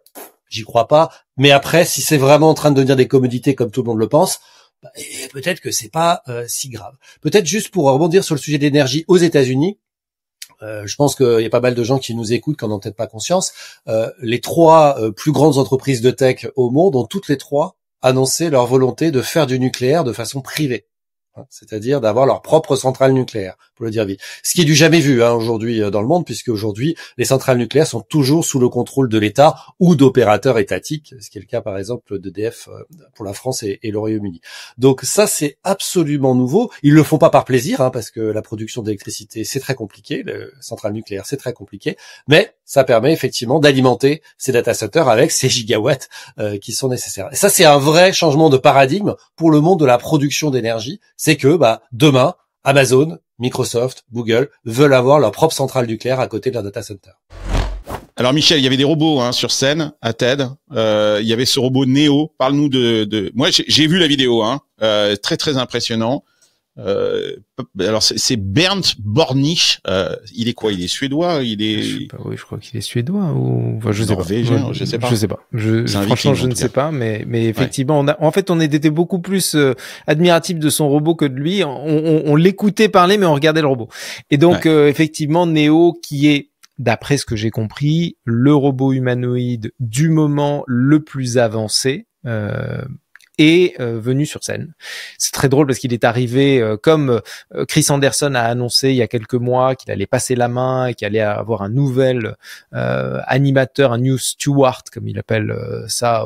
j'y crois pas. Mais après, si c'est vraiment en train de devenir des commodités comme tout le monde le pense, peut-être que c'est pas si grave. Peut-être juste pour rebondir sur le sujet de l'énergie aux États-Unis, je pense qu'il y a pas mal de gens qui nous écoutent qui n'en ont peut-être pas conscience. Les 3 plus grandes entreprises de tech au monde ont toutes les 3 annoncé leur volonté de faire du nucléaire de façon privée. C'est-à-dire d'avoir leur propre centrale nucléaire, pour le dire vite. Ce qui est du jamais vu aujourd'hui dans le monde, puisque aujourd'hui les centrales nucléaires sont toujours sous le contrôle de l'État ou d'opérateurs étatiques, ce qui est le cas par exemple d'EDF pour la France et le Royaume-Uni. Donc ça c'est absolument nouveau. Ils le font pas par plaisir, parce que la production d'électricité c'est très compliqué, les centrales nucléaires c'est très compliqué, mais ça permet effectivement d'alimenter ces data centers avec ces gigawatts qui sont nécessaires. Et ça c'est un vrai changement de paradigme pour le monde de la production d'énergie. C'est que demain, Amazon, Microsoft, Google veulent avoir leur propre centrale nucléaire à côté de leur data center. Alors Michel, il y avait des robots sur scène à TED. Il y avait ce robot Neo. Parle-nous de... Moi, j'ai vu la vidéo. Très très impressionnant. Alors c'est Bernd Bornisch. Il est quoi? Il est suédois? Il est... Je sais pas, oui, je crois qu'il est suédois ou enfin, je sais pas. Je sais pas. Je sais pas. Franchement, je ne sais pas, mais effectivement, on était beaucoup plus admiratif de son robot que de lui. On l'écoutait parler, mais on regardait le robot. Et donc effectivement, Neo, qui est, d'après ce que j'ai compris, le robot humanoïde du moment le plus avancé. Est venu sur scène. C'est très drôle parce qu'il est arrivé comme Chris Anderson a annoncé il y a quelques mois qu'il allait passer la main et qu'il allait avoir un nouvel animateur, un new steward comme il appelle ça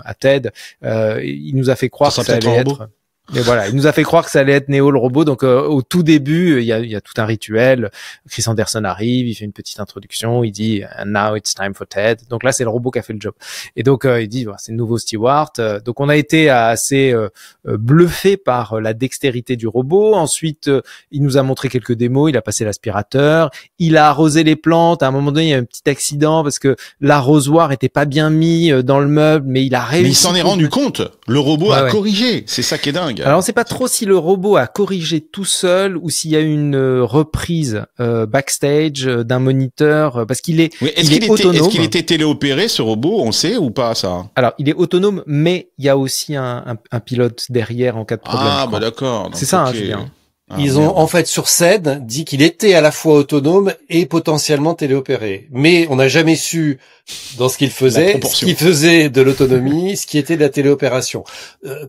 à TED. Il nous a fait croire que ça allait être... Mais voilà, il nous a fait croire que ça allait être Neo le robot. Donc au tout début, il y a tout un rituel. Chris Anderson arrive, il fait une petite introduction, il dit "And now it's time for TED". Donc là, c'est le robot qui a fait le job. Et donc il dit c'est le nouveau steward. Donc on a été assez bluffé par la dextérité du robot. Ensuite, il nous a montré quelques démos, il a passé l'aspirateur, il a arrosé les plantes. À un moment donné, il y a eu un petit accident parce que l'arrosoir était pas bien mis dans le meuble, mais il a réussi. Mais il s'en est rendu compte. Le robot a corrigé. C'est ça qui est dingue. dingue. Alors on ne sait pas trop si le robot a corrigé tout seul ou s'il y a eu une reprise backstage d'un moniteur, parce qu'il est, Oui, il est autonome. Est-ce qu'il était téléopéré, ce robot? On sait ou pas ça? Alors il est autonome, mais il y a aussi un pilote derrière en cas de problème. Ah bah d'accord. C'est ça, ok. hein, Julien. Ah, Ils ont en fait sur scène dit qu'il était à la fois autonome et potentiellement téléopéré. Mais on n'a jamais su dans ce qu'il faisait de l'autonomie, ce qui était de la téléopération.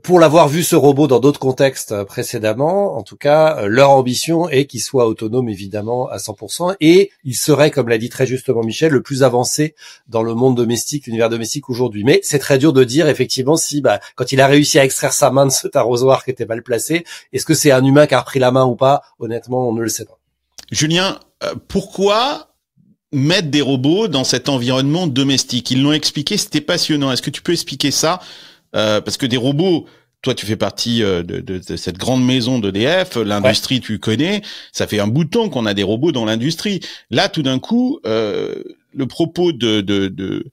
Pour l'avoir vu ce robot dans d'autres contextes précédemment, en tout cas, leur ambition est qu'il soit autonome évidemment à 100% et il serait, comme l'a dit très justement Michel, le plus avancé dans le monde domestique, l'univers domestique aujourd'hui. Mais c'est très dur de dire effectivement si, quand il a réussi à extraire sa main de cet arrosoir qui était mal placé, est-ce que c'est un humain qui a repris la main ou pas? Honnêtement, on ne le sait pas. Julien, pourquoi mettre des robots dans cet environnement domestique? Ils l'ont expliqué, c'était passionnant. Est-ce que tu peux expliquer ça? Parce que des robots, toi tu fais partie de cette grande maison d'EDF, l'industrie tu connais, ça fait un bout de temps qu'on a des robots dans l'industrie. Là tout d'un coup, le propos de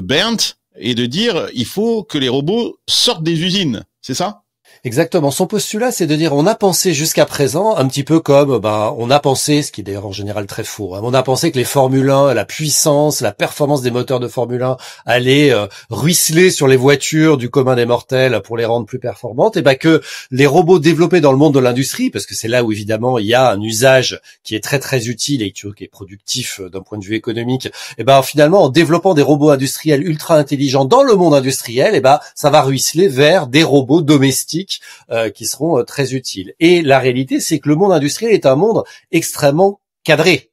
Bernd est de dire il faut que les robots sortent des usines, c'est ça? Exactement. Son postulat, c'est de dire on a pensé jusqu'à présent un petit peu comme on a pensé, ce qui est d'ailleurs en général très faux, on a pensé que les Formule 1, la puissance, la performance des moteurs de Formule 1 allait ruisseler sur les voitures du commun des mortels pour les rendre plus performantes, et que les robots développés dans le monde de l'industrie, parce que c'est là où évidemment il y a un usage qui est très très utile et qui est productif d'un point de vue économique, finalement en développant des robots industriels ultra intelligents dans le monde industriel, ça va ruisseler vers des robots domestiques qui seront très utiles. Et la réalité, c'est que le monde industriel est un monde extrêmement cadré.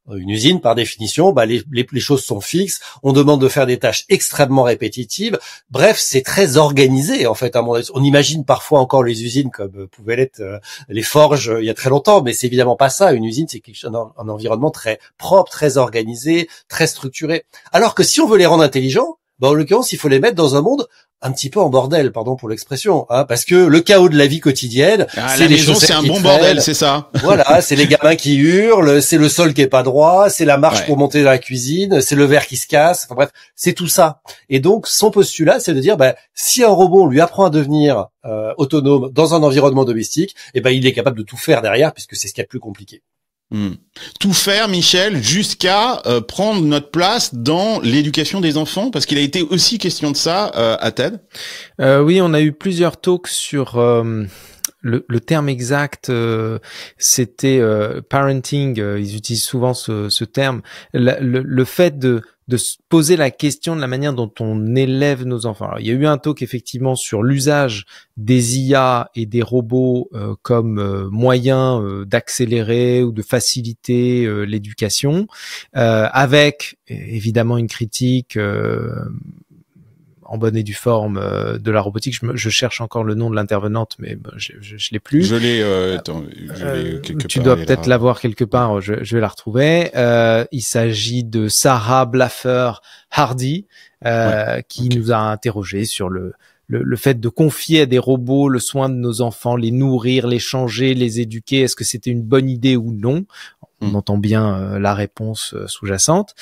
Une usine, par définition, les choses sont fixes. On demande de faire des tâches extrêmement répétitives. Bref, c'est très organisé en fait. On imagine parfois encore les usines comme pouvaient l'être les forges il y a très longtemps, mais c'est évidemment pas ça. Une usine, c'est un environnement très propre, très organisé, très structuré. Alors que si on veut les rendre intelligents, en l'occurrence, il faut les mettre dans un monde un petit peu en bordel, pardon pour l'expression, parce que le chaos de la vie quotidienne, c'est les choses, c'est un bon bordel, c'est ça. Voilà, c'est les gamins qui hurlent, c'est le sol qui est pas droit, c'est la marche pour monter dans la cuisine, c'est le verre qui se casse, enfin bref, c'est tout ça. Et donc son postulat, c'est de dire, si un robot on lui apprend à devenir autonome dans un environnement domestique, il est capable de tout faire derrière, puisque c'est ce qu'il y a de plus compliqué. Tout faire, Michel, jusqu'à prendre notre place dans l'éducation des enfants, parce qu'il a été aussi question de ça à TED. Oui, on a eu plusieurs talks sur le terme exact. C'était parenting. Ils utilisent souvent ce terme. Le fait de se poser la question de la manière dont on élève nos enfants. Alors, il y a eu un talk effectivement sur l'usage des IA et des robots comme moyen d'accélérer ou de faciliter l'éducation, avec évidemment une critique en bonne et due forme de la robotique. Je cherche encore le nom de l'intervenante, mais je l'ai plus. Je l'ai quelque part. Tu dois peut-être l'avoir quelque part. Je vais la retrouver. Il s'agit de Sarah Blaffer Hardy, qui nous a interrogé sur le fait de confier à des robots le soin de nos enfants, les nourrir, les changer, les éduquer. Est-ce que c'était une bonne idée ou non? On entend bien la réponse sous-jacente.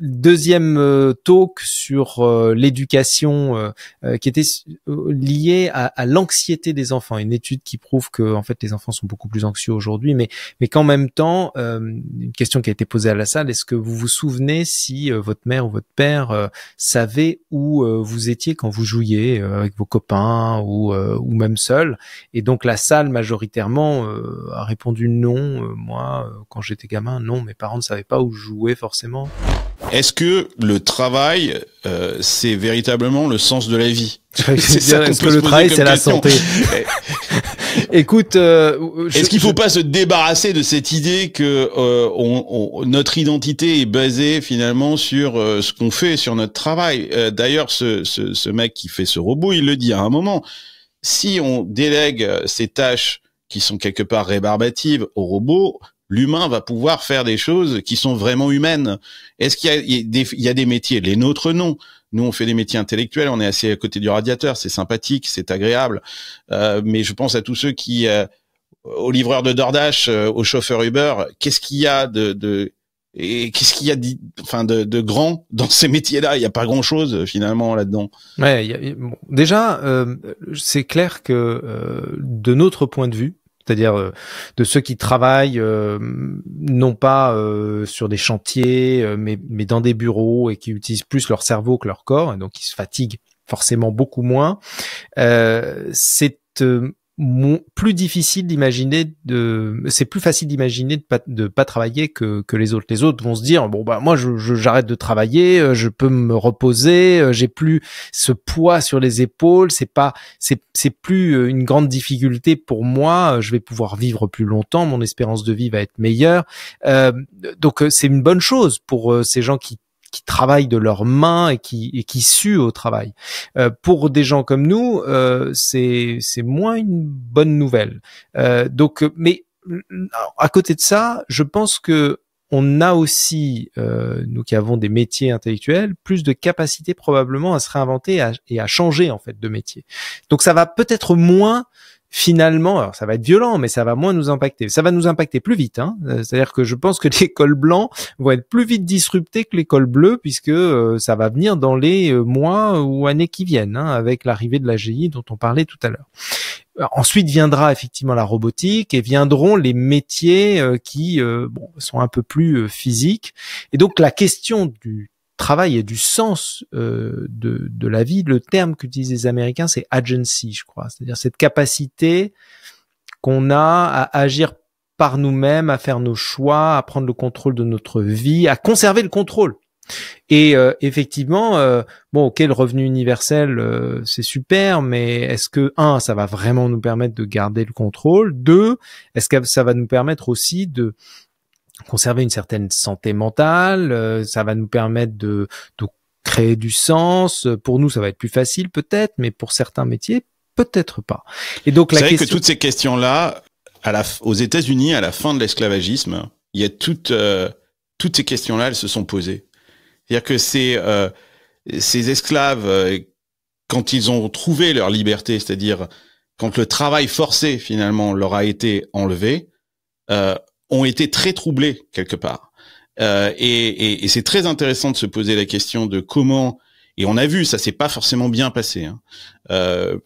Deuxième talk sur l'éducation qui était liée à l'anxiété des enfants. Une étude qui prouve que en fait les enfants sont beaucoup plus anxieux aujourd'hui, mais qu'en même temps, une question qui a été posée à la salle: est-ce que vous vous souvenez si votre mère ou votre père savait où vous étiez quand vous jouiez avec vos copains ou même seul? Et donc la salle majoritairement a répondu non. Moi, quand j'étais gamin, non, mes parents ne savaient pas où jouer forcément. Est-ce que le travail, c'est véritablement le sens de la vie? C'est ça. Est-ce que le travail, c'est la santé? Écoute, est-ce qu'il faut pas se débarrasser de cette idée que notre identité est basée finalement sur ce qu'on fait, sur notre travail? D'ailleurs, ce mec qui fait ce robot, il le dit à un moment. Si on délègue ces tâches qui sont quelque part rébarbatives au robot, l'humain va pouvoir faire des choses qui sont vraiment humaines. Est-ce qu'il y a des métiers? Les nôtres, non. Nous, on fait des métiers intellectuels, on est assis à côté du radiateur, c'est sympathique, c'est agréable. Mais je pense à tous ceux qui, aux livreurs de DoorDash, aux chauffeurs Uber, qu'est-ce qu'il y a Et qu'est-ce qu'il y a de grand dans ces métiers-là? Il y a pas grand-chose finalement là-dedans. Ouais, bon, déjà, c'est clair que de notre point de vue, c'est-à-dire de ceux qui travaillent non pas sur des chantiers, mais dans des bureaux et qui utilisent plus leur cerveau que leur corps, et donc qui se fatiguent forcément beaucoup moins, c'est plus difficile d'imaginer c'est plus facile d'imaginer de pas travailler que les autres. Les autres vont se dire bon bah moi j'arrête de travailler, je peux me reposer, j'ai plus ce poids sur les épaules, c'est plus une grande difficulté pour moi, je vais pouvoir vivre plus longtemps, mon espérance de vie va être meilleure. Donc c'est une bonne chose pour ces gens qui travaillent de leurs mains et qui suent au travail. Pour des gens comme nous, c'est moins une bonne nouvelle. Mais à côté de ça, je pense que on a aussi, nous qui avons des métiers intellectuels, plus de capacité probablement à se réinventer et à changer en fait de métier. Donc ça va peut-être moins finalement, alors ça va être violent, mais ça va moins nous impacter. Ça va nous impacter plus vite, hein. C'est-à-dire que je pense que les cols blancs vont être plus vite disruptés que les cols bleus, puisque ça va venir dans les mois ou années qui viennent, hein, avec l'arrivée de l'AGI dont on parlait tout à l'heure. Ensuite viendra effectivement la robotique et viendront les métiers qui sont un peu plus physiques. Et donc la question du travail et du sens de la vie, le terme qu'utilisent les Américains, c'est agency, je crois. C'est-à-dire cette capacité qu'on a à agir par nous-mêmes, à faire nos choix, à prendre le contrôle de notre vie, à conserver le contrôle. Et effectivement, ok, le revenu universel, c'est super, mais est-ce que, ça va vraiment nous permettre de garder le contrôle? 2, est-ce que ça va nous permettre aussi de conserver une certaine santé mentale, ça va nous permettre de créer du sens. Pour nous, ça va être plus facile peut-être, mais pour certains métiers, peut-être pas. Et donc c'est vrai que toutes ces questions-là, aux États-Unis, à la fin de l'esclavagisme, il y a toutes ces questions-là, elles se sont posées. C'est-à-dire que ces esclaves, quand ils ont trouvé leur liberté, c'est-à-dire quand le travail forcé finalement leur a été enlevé, ont été très troublés quelque part. Et c'est très intéressant de se poser la question de comment, et on a vu, ça s'est pas forcément bien passé, hein,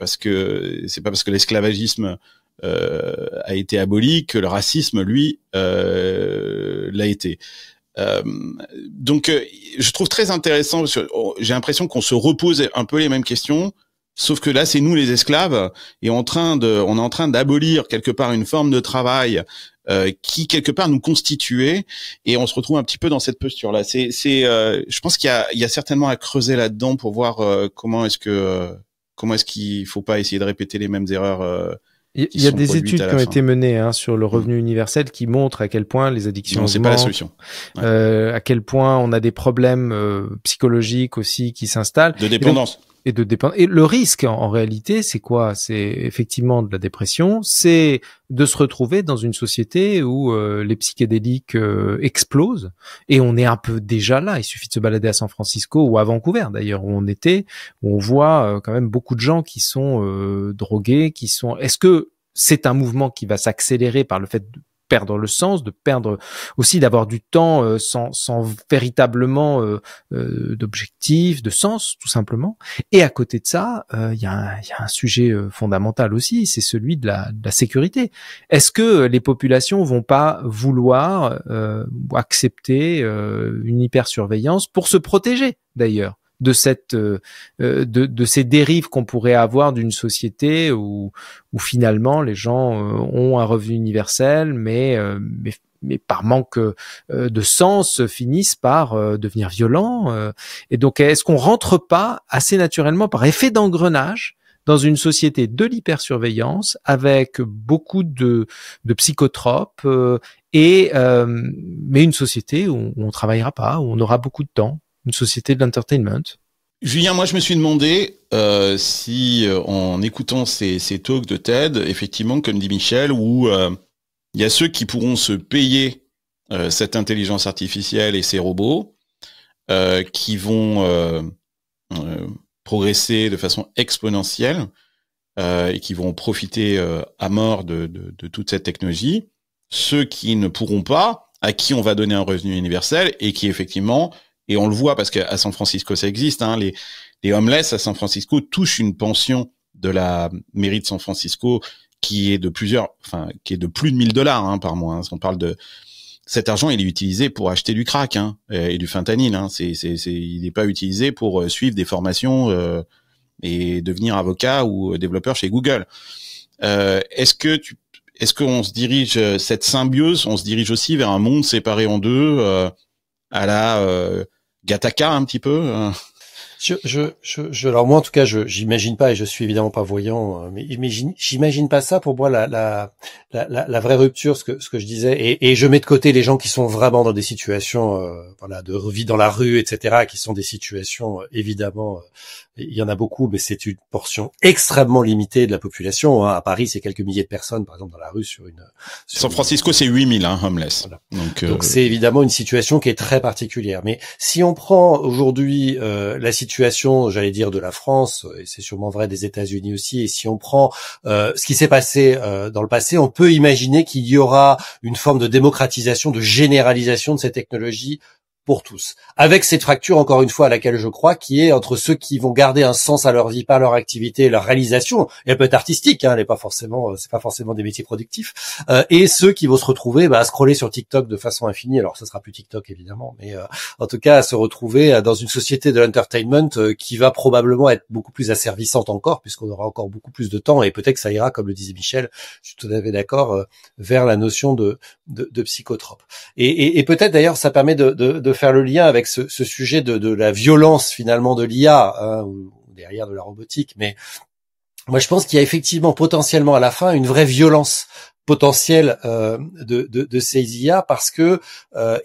parce que c'est pas parce que l'esclavagisme a été aboli que le racisme, lui, l'a été. Donc, je trouve très intéressant, j'ai l'impression qu'on se repose un peu les mêmes questions, sauf que là, c'est nous les esclaves, et on est en train d'abolir quelque part une forme de travail qui quelque part nous constituait, et on se retrouve un petit peu dans cette posture-là. Je pense qu'il y a certainement à creuser là-dedans pour voir comment est-ce qu'il faut pas essayer de répéter les mêmes erreurs. Il y a des études qui ont été menées sur le revenu universel qui montrent à quel point les addictions non, c'est pas la solution. Ouais. À quel point on a des problèmes psychologiques aussi qui s'installent. De dépendance. Et le risque, en réalité, c'est quoi? C'est effectivement de la dépression, c'est de se retrouver dans une société où les psychédéliques explosent, et on est un peu déjà là. Il suffit de se balader à San Francisco ou à Vancouver d'ailleurs, où on voit quand même beaucoup de gens qui sont drogués, Est-ce que c'est un mouvement qui va s'accélérer par le fait de perdre le sens, d'avoir du temps sans véritablement d'objectif, de sens, tout simplement. Et à côté de ça, il y a un sujet fondamental aussi, c'est celui de la sécurité. Est-ce que les populations vont pas vouloir accepter une hypersurveillance pour se protéger d'ailleurs de ces dérives qu'on pourrait avoir d'une société où finalement les gens ont un revenu universel, mais par manque de sens finissent par devenir violents. Et donc, est-ce qu'on rentre pas assez naturellement par effet d'engrenage dans une société de l'hypersurveillance avec beaucoup de psychotropes mais une société où on travaillera pas, où on aura beaucoup de temps? Une société de l'entertainment. Julien, moi je me suis demandé si en écoutant ces talks de TED, effectivement, comme dit Michel, où il y a ceux qui pourront se payer cette intelligence artificielle et ces robots qui vont progresser de façon exponentielle et qui vont profiter à mort de toute cette technologie. Ceux qui ne pourront pas, à qui on va donner un revenu universel et qui effectivement, et on le voit parce qu'à San Francisco ça existe, hein, les homeless à San Francisco touchent une pension de la mairie de San Francisco qui est de plus de $1,000 hein, par mois. Hein. On parle de cet argent, il est utilisé pour acheter du crack hein, et du fentanyl. Hein. Il n'est pas utilisé pour suivre des formations et devenir avocat ou développeur chez Google. Est-ce qu'on se dirige cette symbiose, on se dirige aussi vers un monde séparé en deux à la Gattaca un petit peu alors moi en tout cas, j'imagine pas, et je suis évidemment pas voyant, mais j'imagine pas ça. Pour moi, la vraie rupture, ce que je disais, et je mets de côté les gens qui sont vraiment dans des situations, de vie dans la rue, etc., qui sont des situations évidemment, il y en a beaucoup, mais c'est une portion extrêmement limitée de la population. Hein. À Paris, c'est quelques milliers de personnes, par exemple, dans la rue San Francisco, c'est 8 000 hein, homeless. Voilà. Donc c'est évidemment une situation qui est très particulière. Mais si on prend aujourd'hui la situation, j'allais dire, de la France, et c'est sûrement vrai des États-Unis aussi, et si on prend ce qui s'est passé dans le passé, on peut imaginer qu'il y aura une forme de démocratisation, de généralisation de ces technologies pour tous. Avec cette fracture, encore une fois, à laquelle je crois, qui est entre ceux qui vont garder un sens à leur vie, par leur activité, leur réalisation, et elle peut être artistique, hein, elle est pas forcément, c'est pas forcément des métiers productifs, et ceux qui vont se retrouver à scroller sur TikTok de façon infinie. Alors, ça sera plus TikTok évidemment, mais en tout cas, à se retrouver dans une société de l'entertainment qui va probablement être beaucoup plus asservissante encore, puisqu'on aura encore beaucoup plus de temps, et peut-être que ça ira, comme le disait Michel, je suis tout à fait d'accord, vers la notion de psychotrope. Et peut-être d'ailleurs, ça permet de faire le lien avec ce sujet de la violence finalement de l'IA, hein, ou derrière de la robotique. Mais moi, je pense qu'il y a effectivement potentiellement à la fin une vraie violence potentielle de ces IA, parce que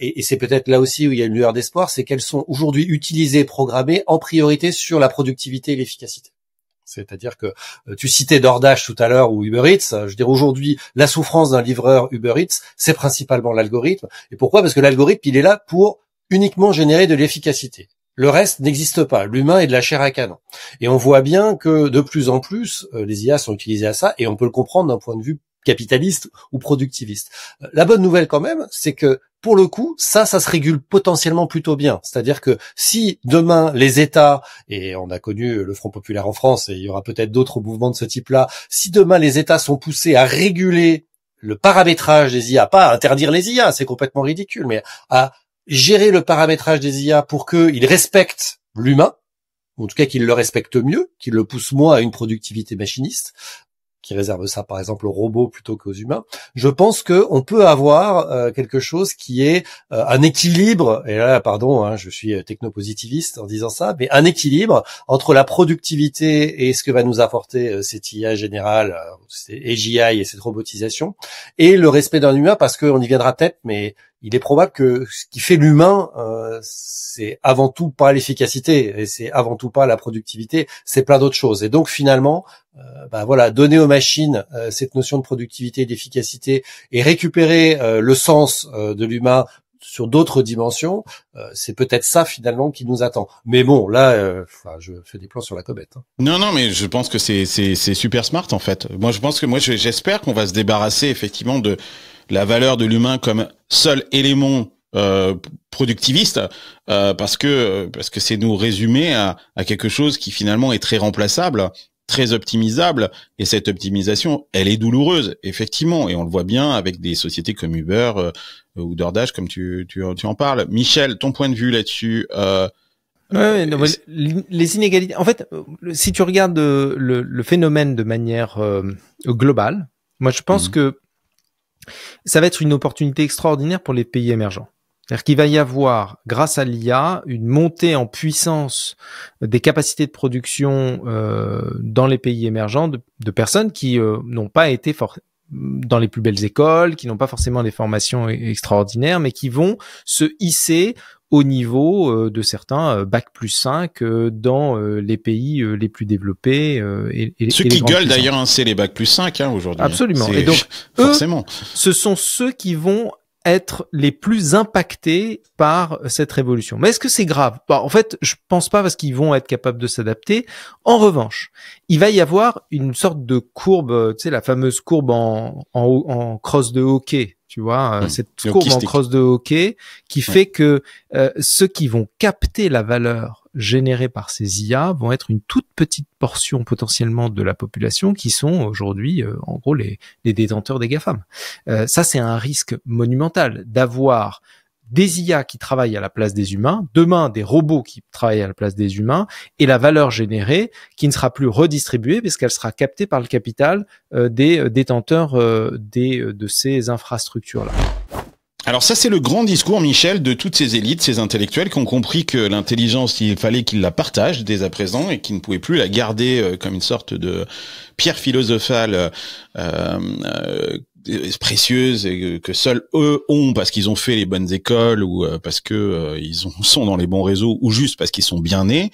et c'est peut-être là aussi où il y a une lueur d'espoir, c'est qu'elles sont aujourd'hui utilisées, programmées en priorité sur la productivité et l'efficacité. C'est-à-dire que tu citais DoorDash tout à l'heure ou Uber Eats. Je veux dire, aujourd'hui, la souffrance d'un livreur Uber Eats, c'est principalement l'algorithme. Et pourquoi ? Parce que l'algorithme, il est là pour uniquement générer de l'efficacité. Le reste n'existe pas. L'humain est de la chair à canon. Et on voit bien que de plus en plus, les IA sont utilisées à ça, et on peut le comprendre d'un point de vue capitaliste ou productiviste. La bonne nouvelle quand même, c'est que pour le coup, ça se régule potentiellement plutôt bien. C'est-à-dire que si demain les États, et on a connu le Front populaire en France, et il y aura peut-être d'autres mouvements de ce type-là, si demain les États sont poussés à réguler le paramétrage des IA, pas à interdire les IA, c'est complètement ridicule, mais à gérer le paramétrage des IA pour qu'ils respectent l'humain, ou en tout cas qu'ils le respectent mieux, qu'ils le poussent moins à une productivité machiniste, qui réserve ça par exemple aux robots plutôt qu'aux humains, je pense que on peut avoir quelque chose qui est un équilibre, et là pardon, hein, je suis technopositiviste en disant ça, mais un équilibre entre la productivité et ce que va nous apporter cette IA générale, c'est AGI et cette robotisation, et le respect d'un humain, parce qu'on y viendra peut-être, mais il est probable que ce qui fait l'humain, c'est avant tout pas l'efficacité, et c'est avant tout pas la productivité, c'est plein d'autres choses. Et donc finalement, donner aux machines cette notion de productivité et d'efficacité, et récupérer le sens de l'humain sur d'autres dimensions, c'est peut-être ça finalement qui nous attend. Mais bon, là, je fais des plans sur la comète. Hein. Non, mais je pense que c'est super smart en fait. J'espère qu'on va se débarrasser effectivement de la valeur de l'humain comme seul élément productiviste, parce que c'est nous résumer à quelque chose qui finalement est très remplaçable, très optimisable, et cette optimisation, elle est douloureuse effectivement, et on le voit bien avec des sociétés comme Uber ou DoorDash, comme tu en parles. Michel, ton point de vue là-dessus? Les inégalités. En fait, si tu regardes le phénomène de manière globale, moi je pense que ça va être une opportunité extraordinaire pour les pays émergents. C'est-à-dire qu'il va y avoir, grâce à l'IA, une montée en puissance des capacités de production dans les pays émergents de personnes qui n'ont pas été dans les plus belles écoles, qui n'ont pas forcément des formations extraordinaires, mais qui vont se hisser au niveau de certains Bac+5 dans les pays les plus développés. Ceux qui gueulent d'ailleurs, hein, c'est les Bac+5 hein, aujourd'hui. Absolument. Et donc, forcément, ce sont ceux qui vont être les plus impactés par cette révolution. Mais est-ce que c'est grave ? En fait, je pense pas, parce qu'ils vont être capables de s'adapter. En revanche, il va y avoir une sorte de courbe, tu sais, la fameuse courbe en crosse de hockey. tu vois, cette Et courbe en hockeystick. crosse de hockey qui fait que ceux qui vont capter la valeur générée par ces IA vont être une toute petite portion potentiellement de la population qui sont aujourd'hui, en gros, les détenteurs des GAFAM. Ça, c'est un risque monumental d'avoir des IA qui travaillent à la place des humains, demain des robots qui travaillent à la place des humains, et la valeur générée qui ne sera plus redistribuée parce qu'elle sera captée par le capital des détenteurs de ces infrastructures-là. Alors ça, c'est le grand discours, Michel, de toutes ces élites, ces intellectuels qui ont compris que l'intelligence, il fallait qu'ils la partagent dès à présent et qu'ils ne pouvaient plus la garder comme une sorte de pierre philosophale précieuse et que seuls eux ont parce qu'ils ont fait les bonnes écoles ou parce que sont dans les bons réseaux ou juste parce qu'ils sont bien nés.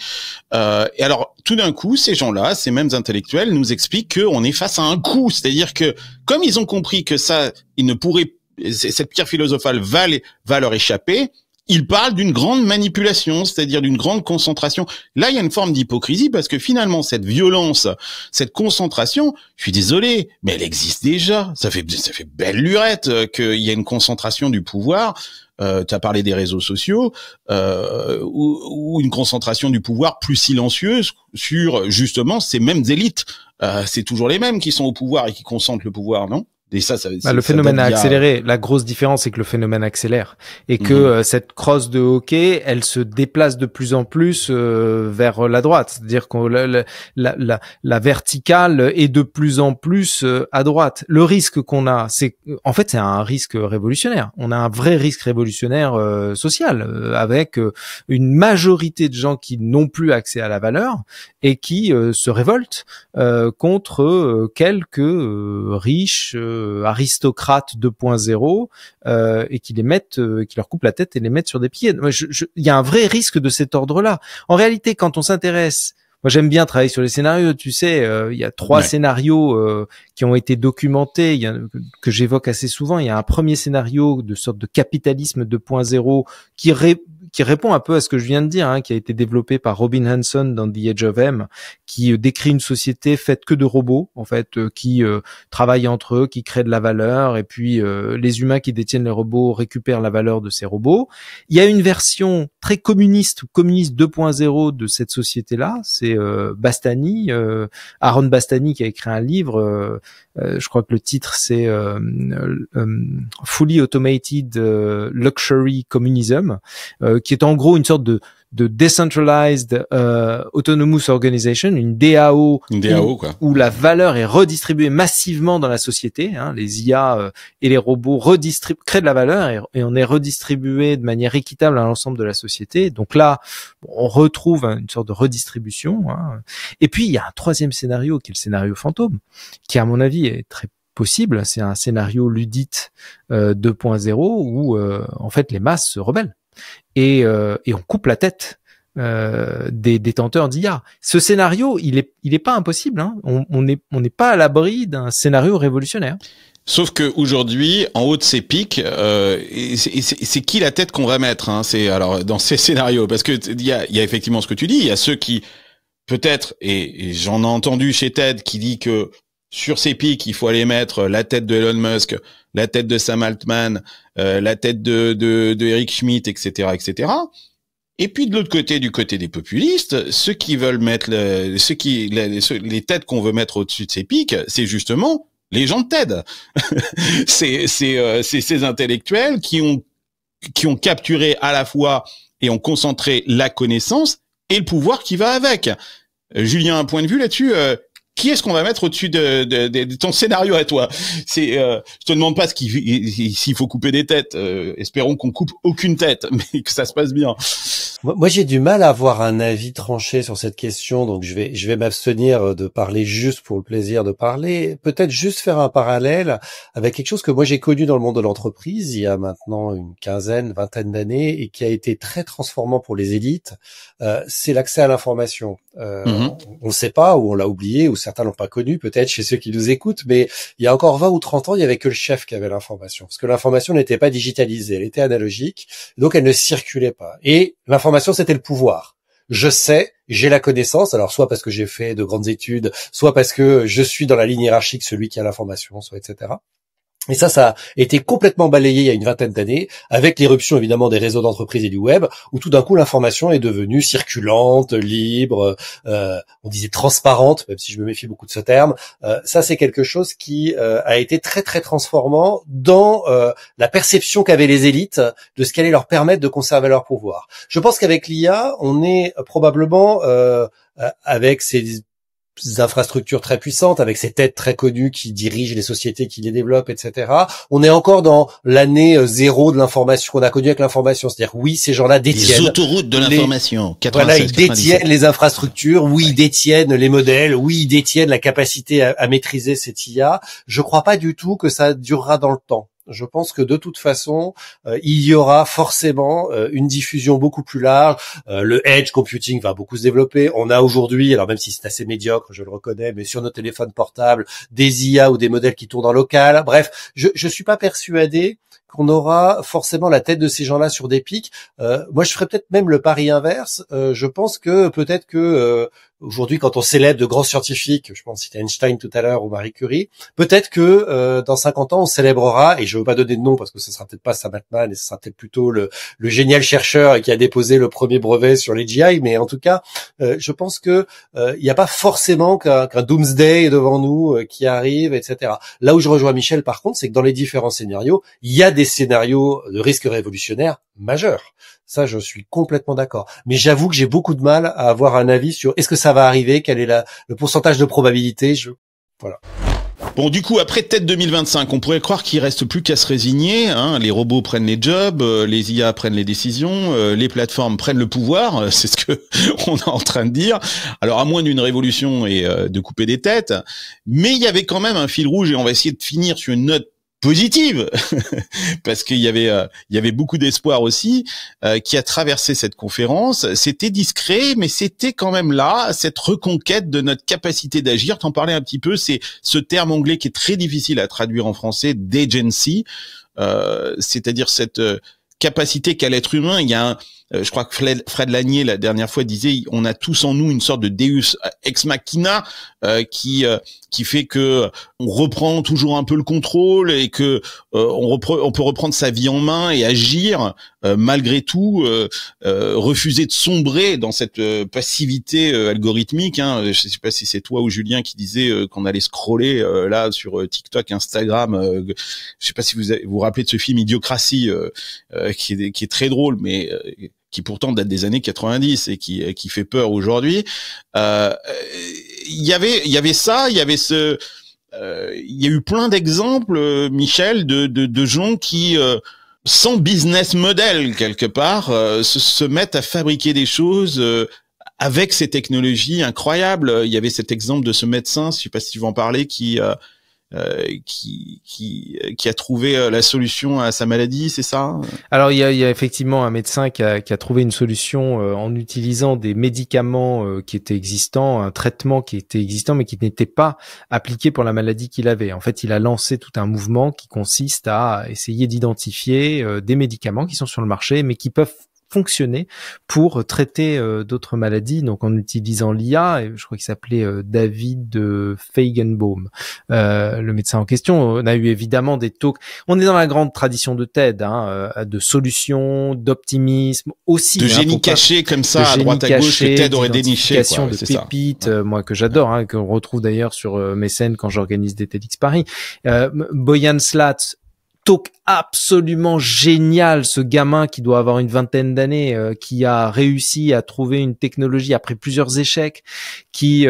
Et alors tout d'un coup, ces gens-là, ces mêmes intellectuels, nous expliquent qu'on est face à un coup, c'est-à-dire que comme ils ont compris que ça, ils ne pourraient, cette pierre philosophale va leur échapper. Il parle d'une grande manipulation, c'est-à-dire d'une grande concentration. Là, il y a une forme d'hypocrisie parce que finalement, cette violence, cette concentration, je suis désolé, mais elle existe déjà. Ça fait belle lurette qu'il y a une concentration du pouvoir. Tu as parlé des réseaux sociaux, ou une concentration du pouvoir plus silencieuse sur justement ces mêmes élites. C'est toujours les mêmes qui sont au pouvoir et qui concentrent le pouvoir, non ? Et ça, le phénomène a accéléré. La grosse différence, c'est que le phénomène accélère et que cette crosse de hockey, elle se déplace de plus en plus vers la droite. C'est-à-dire que la verticale est de plus en plus à droite. Le risque qu'on a, c'est un risque révolutionnaire. On a un vrai risque révolutionnaire social avec une majorité de gens qui n'ont plus accès à la valeur et qui se révoltent contre quelques riches aristocrates 2.0 et qui les mettent, qui leur coupent la tête et les mettent sur des pieds. Il y a un vrai risque de cet ordre-là. En réalité, quand on s'intéresse, moi j'aime bien travailler sur les scénarios. Tu sais, il y a 3 scénarios qui ont été documentés, que j'évoque assez souvent. Il y a un premier scénario de sorte de capitalisme 2.0 qui répond un peu à ce que je viens de dire, qui a été développé par Robin Hanson dans The Age of M, qui décrit une société faite que de robots, en fait, qui travaillent entre eux, qui créent de la valeur, et puis les humains qui détiennent les robots récupèrent la valeur de ces robots. Il y a une version très communiste 2.0 de cette société-là, c'est Bastani, Aaron Bastani qui a écrit un livre, je crois que le titre c'est Fully Automated Luxury Communism, qui est en gros une sorte de Decentralized Autonomous Organization, une DAO, quoi. Où la valeur est redistribuée massivement dans la société. Les IA et les robots créent de la valeur et on est redistribué de manière équitable à l'ensemble de la société. Donc là, on retrouve une sorte de redistribution. Et puis, il y a un troisième scénario qui est le scénario fantôme, qui à mon avis est très possible. C'est un scénario Luddite 2.0 où en fait les masses se rebellent. Et on coupe la tête des détenteurs d'IA. Ce scénario, il est pas impossible. On n'est pas à l'abri d'un scénario révolutionnaire. Sauf que aujourd'hui, en haut de ces pics, c'est qui la tête qu'on va mettre, c'est alors dans ces scénarios, parce que il y a effectivement ce que tu dis, il y a ceux qui peut-être, et j'en ai entendu chez TED qui dit que sur ces pics, il faut aller mettre la tête de Elon Musk, la tête de Sam Altman, la tête de Eric Schmidt, etc., etc. Et puis de l'autre côté, du côté des populistes, ceux qui veulent mettre les têtes qu'on veut mettre au-dessus de ces pics, c'est justement les gens de TED. c'est ces intellectuels qui ont capturé à la fois et ont concentré la connaissance et le pouvoir qui va avec. Julien, un point de vue là-dessus? Qui est-ce qu'on va mettre au-dessus de ton scénario à toi? Je te demande pas s'il faut couper des têtes. Espérons qu'on coupe aucune tête, mais que ça se passe bien. Moi, j'ai du mal à avoir un avis tranché sur cette question, donc je vais m'abstenir de parler juste pour le plaisir de parler. Peut-être juste faire un parallèle avec quelque chose que moi j'ai connu dans le monde de l'entreprise il y a maintenant une vingtaine d'années et qui a été très transformant pour les élites. C'est l'accès à l'information. On ne sait pas, ou on l'a oublié, ou certains l'ont pas connu, peut-être chez ceux qui nous écoutent, mais il y a encore 20 ou 30 ans, il y avait que le chef qui avait l'information, parce que l'information n'était pas digitalisée, elle était analogique, donc elle ne circulait pas. Et l'information, c'était le pouvoir. Je sais, j'ai la connaissance, alors soit parce que j'ai fait de grandes études, soit parce que je suis dans la ligne hiérarchique, celui qui a l'information, soit etc. Et ça a été complètement balayé il y a une vingtaine d'années, avec l'éruption évidemment des réseaux d'entreprises et du web, où tout d'un coup l'information est devenue circulante, libre, on disait transparente, même si je me méfie beaucoup de ce terme. Ça, c'est quelque chose qui a été très très transformant dans la perception qu'avaient les élites de ce qui allait leur permettre de conserver leur pouvoir. Je pense qu'avec l'IA, on est probablement avec ces infrastructures très puissantes, avec ces têtes très connues qui dirigent les sociétés, qui les développent, etc. On est encore dans l'année zéro de l'information qu'on a connue avec l'information. C'est-à-dire, oui, ces gens-là détiennent les autoroutes de l'information. Voilà, ils détiennent les infrastructures. Oui, ils détiennent les modèles. Oui, ils détiennent la capacité à maîtriser cette IA. Je crois pas du tout que ça durera dans le temps. Je pense que de toute façon, il y aura forcément une diffusion beaucoup plus large. Le edge computing va beaucoup se développer. On a aujourd'hui, alors même si c'est assez médiocre, je le reconnais, mais sur nos téléphones portables, des IA ou des modèles qui tournent en local. Bref, je suis pas persuadé qu'on aura forcément la tête de ces gens-là sur des pics. Moi, je ferais peut-être même le pari inverse. Je pense que peut-être que aujourd'hui, quand on célèbre de grands scientifiques, je pense citer Einstein tout à l'heure ou Marie Curie, peut-être que dans 50 ans, on célébrera, et je veux pas donner de nom parce que ce sera peut-être pas Sam Altman, et ce sera peut-être plutôt le génial chercheur qui a déposé le premier brevet sur les GI, mais en tout cas, je pense que il n'y a pas forcément qu'un doomsday devant nous qui arrive, etc. Là où je rejoins Michel, par contre, c'est que dans les différents scénarios, il y a des scénarios de risque révolutionnaire majeurs. Ça, je suis complètement d'accord. Mais j'avoue que j'ai beaucoup de mal à avoir un avis sur est-ce que ça va arriver, quel est le pourcentage de probabilité. Voilà. Bon, du coup, après peut-être 2025, on pourrait croire qu'il reste plus qu'à se résigner. Hein. Les robots prennent les jobs, les IA prennent les décisions, les plateformes prennent le pouvoir. C'est ce que on est en train de dire. Alors, à moins d'une révolution et de couper des têtes, mais il y avait quand même un fil rouge et on va essayer de finir sur une note positive parce qu'il y avait beaucoup d'espoir aussi qui a traversé cette conférence. C'était discret, mais c'était quand même là, cette reconquête de notre capacité d'agir. T'en parlais un petit peu, c'est ce terme anglais qui est très difficile à traduire en français, d'agency, c'est-à-dire cette capacité qu'a l'être humain. Il y a je crois que Fred Lanier la dernière fois disait, on a tous en nous une sorte de Deus ex machina qui fait que on reprend toujours un peu le contrôle et que on peut reprendre sa vie en main et agir malgré tout, refuser de sombrer dans cette passivité algorithmique. Hein. Je sais pas si c'est toi ou Julien qui disait qu'on allait scroller là sur TikTok, Instagram. Je sais pas si vous vous rappelez de ce film Idiocratie qui est très drôle, mais qui pourtant date des années 90 et qui fait peur aujourd'hui. Il y avait ça, il y avait il y a eu plein d'exemples, Michel, de gens qui sans business model quelque part se mettent à fabriquer des choses avec ces technologies incroyables. Il y avait cet exemple de ce médecin, je sais pas si tu vas en parler, qui a trouvé la solution à sa maladie, c'est ça? Alors il y a effectivement un médecin qui a trouvé une solution en utilisant des médicaments qui étaient existants, un traitement qui était existant mais qui n'était pas appliqué pour la maladie qu'il avait. En fait, il a lancé tout un mouvement qui consiste à essayer d'identifier des médicaments qui sont sur le marché mais qui peuvent fonctionner pour traiter d'autres maladies, donc en utilisant l'IA. Je crois qu'il s'appelait David Feigenbaum, le médecin en question. On a eu évidemment des talks. On est dans la grande tradition de TED, de solutions, d'optimisme aussi. De génie caché comme ça, à droite à gauche, que TED aurait déniché. De pépites, moi que j'adore, qu'on retrouve d'ailleurs sur mes scènes quand j'organise des TEDx Paris. Boyan Slat, talk absolument génial, ce gamin qui doit avoir une vingtaine d'années, qui a réussi à trouver une technologie après plusieurs échecs qui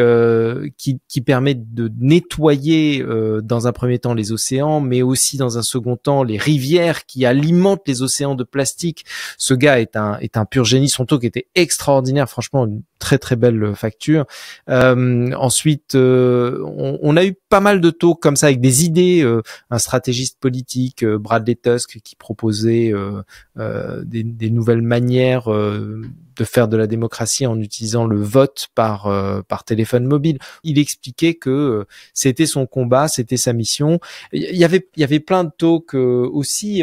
permet de nettoyer dans un premier temps les océans, mais aussi dans un second temps les rivières qui alimentent les océans de plastique. Ce gars est un pur génie. Son talk était extraordinaire, franchement une très très belle facture. Ensuite, on a eu pas mal de talks comme ça avec des idées. Un stratégiste politique, Bradley Tusk, qui proposait des nouvelles manières de faire de la démocratie en utilisant le vote par téléphone mobile. Il expliquait que c'était son combat, c'était sa mission. Il y avait plein de talks aussi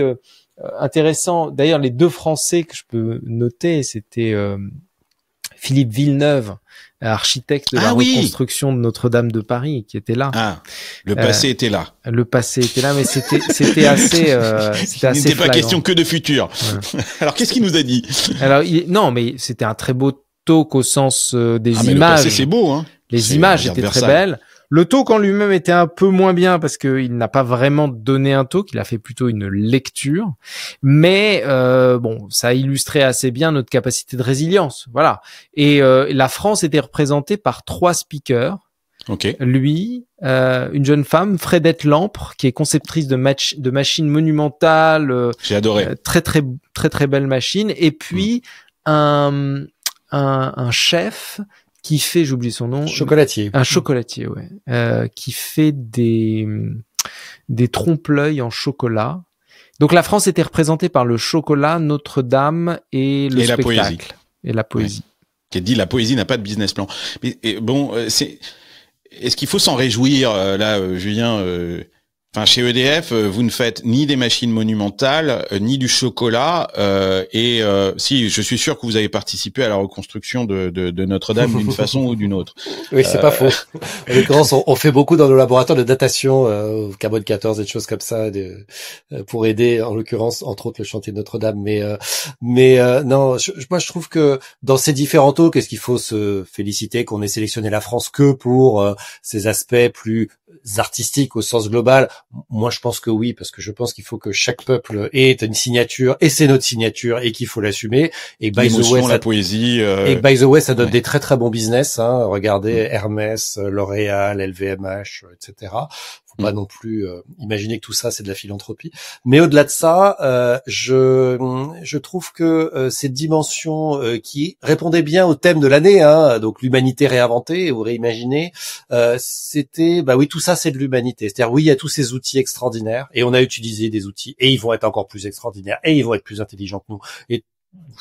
intéressants. D'ailleurs, les deux Français que je peux noter, c'était Philippe Villeneuve, architecte de la reconstruction de Notre-Dame de Paris, qui était là. Ah, le passé était là. Le passé était là, mais c'était assez Il n'était pas question que de futur. Ouais. Alors, qu'est-ce qu'il nous a dit? Alors, non, mais c'était un très beau talk au sens des images. Mais le passé, c'est beau, hein. Les images étaient très belles. Le talk en lui-même était un peu moins bien parce qu'il n'a pas vraiment donné un talk, il a fait plutôt une lecture. Mais bon, ça a illustré assez bien notre capacité de résilience, voilà. Et la France était représentée par 3 speakers. Okay. Lui, une jeune femme, Fredette Lampre, qui est conceptrice de machines monumentales. J'ai adoré. Très belle machine. Et puis un chef qui fait, j'oublie son nom. Chocolatier. Un chocolatier, ouais. Qui fait des trompe-l'œil en chocolat. Donc la France était représentée par le chocolat, Notre-Dame et le spectacle. La poésie. Et la poésie. Ouais. Qui a dit la poésie n'a pas de business plan. Mais bon, est-ce qu'il faut s'en réjouir là, Julien? Enfin, chez EDF, vous ne faites ni des machines monumentales, ni du chocolat. Si, je suis sûr que vous avez participé à la reconstruction de Notre-Dame d'une façon ou d'une autre. Oui, c'est pas faux. En l'occurrence, on fait beaucoup dans nos laboratoires de datation, carbone 14 et des choses comme ça, pour aider, en l'occurrence, entre autres, le chantier de Notre-Dame. Mais non, moi, je trouve que dans ces différents talks, est-ce qu'il faut se féliciter qu'on ait sélectionné la France que pour ces aspects plus artistiques au sens global? Moi, je pense que oui, parce que je pense qu'il faut que chaque peuple ait une signature, et c'est notre signature, et qu'il faut l'assumer. Et by the way, la poésie. Et by the way, ça donne des très très bons business. Hein. Regardez Hermès, L'Oréal, LVMH, etc. Faut pas non plus imaginer que tout ça c'est de la philanthropie. Mais au-delà de ça, je trouve que cette dimension qui répondait bien au thème de l'année, hein, donc l'humanité réinventée ou réimaginée, c'était oui, tout ça c'est de l'humanité. C'est-à-dire oui, il y a tous ces outils extraordinaires et on a utilisé des outils et ils vont être encore plus extraordinaires et ils vont être plus intelligents que nous. Et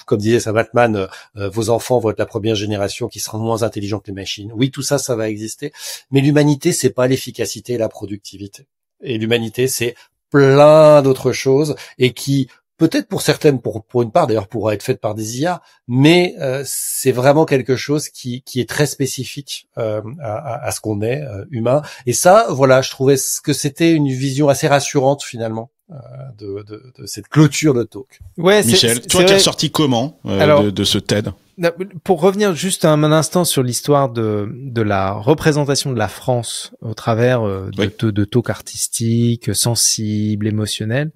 comme disait Sam Altman, vos enfants vont être la première génération qui sera moins intelligente que les machines. Oui, tout ça, ça va exister. Mais l'humanité, c'est pas l'efficacité et la productivité. Et l'humanité, c'est plein d'autres choses et qui, peut-être pour certaines, pour une part d'ailleurs, pourra être faite par des IA, mais c'est vraiment quelque chose qui est très spécifique à ce qu'on est, humain. Et ça, voilà, je trouvais que c'était une vision assez rassurante finalement. De cette clôture de talk. Ouais, Michel, toi qui as sorti comment de ce TED? Pour revenir juste un instant sur l'histoire de la représentation de la France au travers de talks artistiques, sensibles, émotionnels.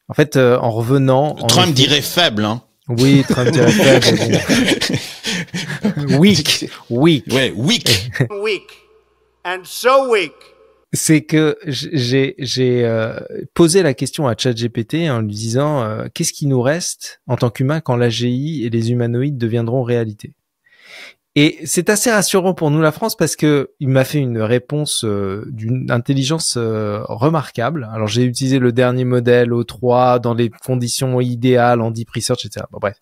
En fait, en revenant... Trump dirait faible, hein. Oui, Trump dirait faible. Weak. Ouais, weak. Weak. And so weak. C'est que j'ai posé la question à ChatGPT en lui disant qu'est-ce qui nous reste en tant qu'humains quand l'AGI et les humanoïdes deviendront réalité. Et c'est assez rassurant pour nous la France parce que il m'a fait une réponse d'une intelligence remarquable. Alors j'ai utilisé le dernier modèle O3 dans les conditions idéales en deep research, etc. Bon, bref.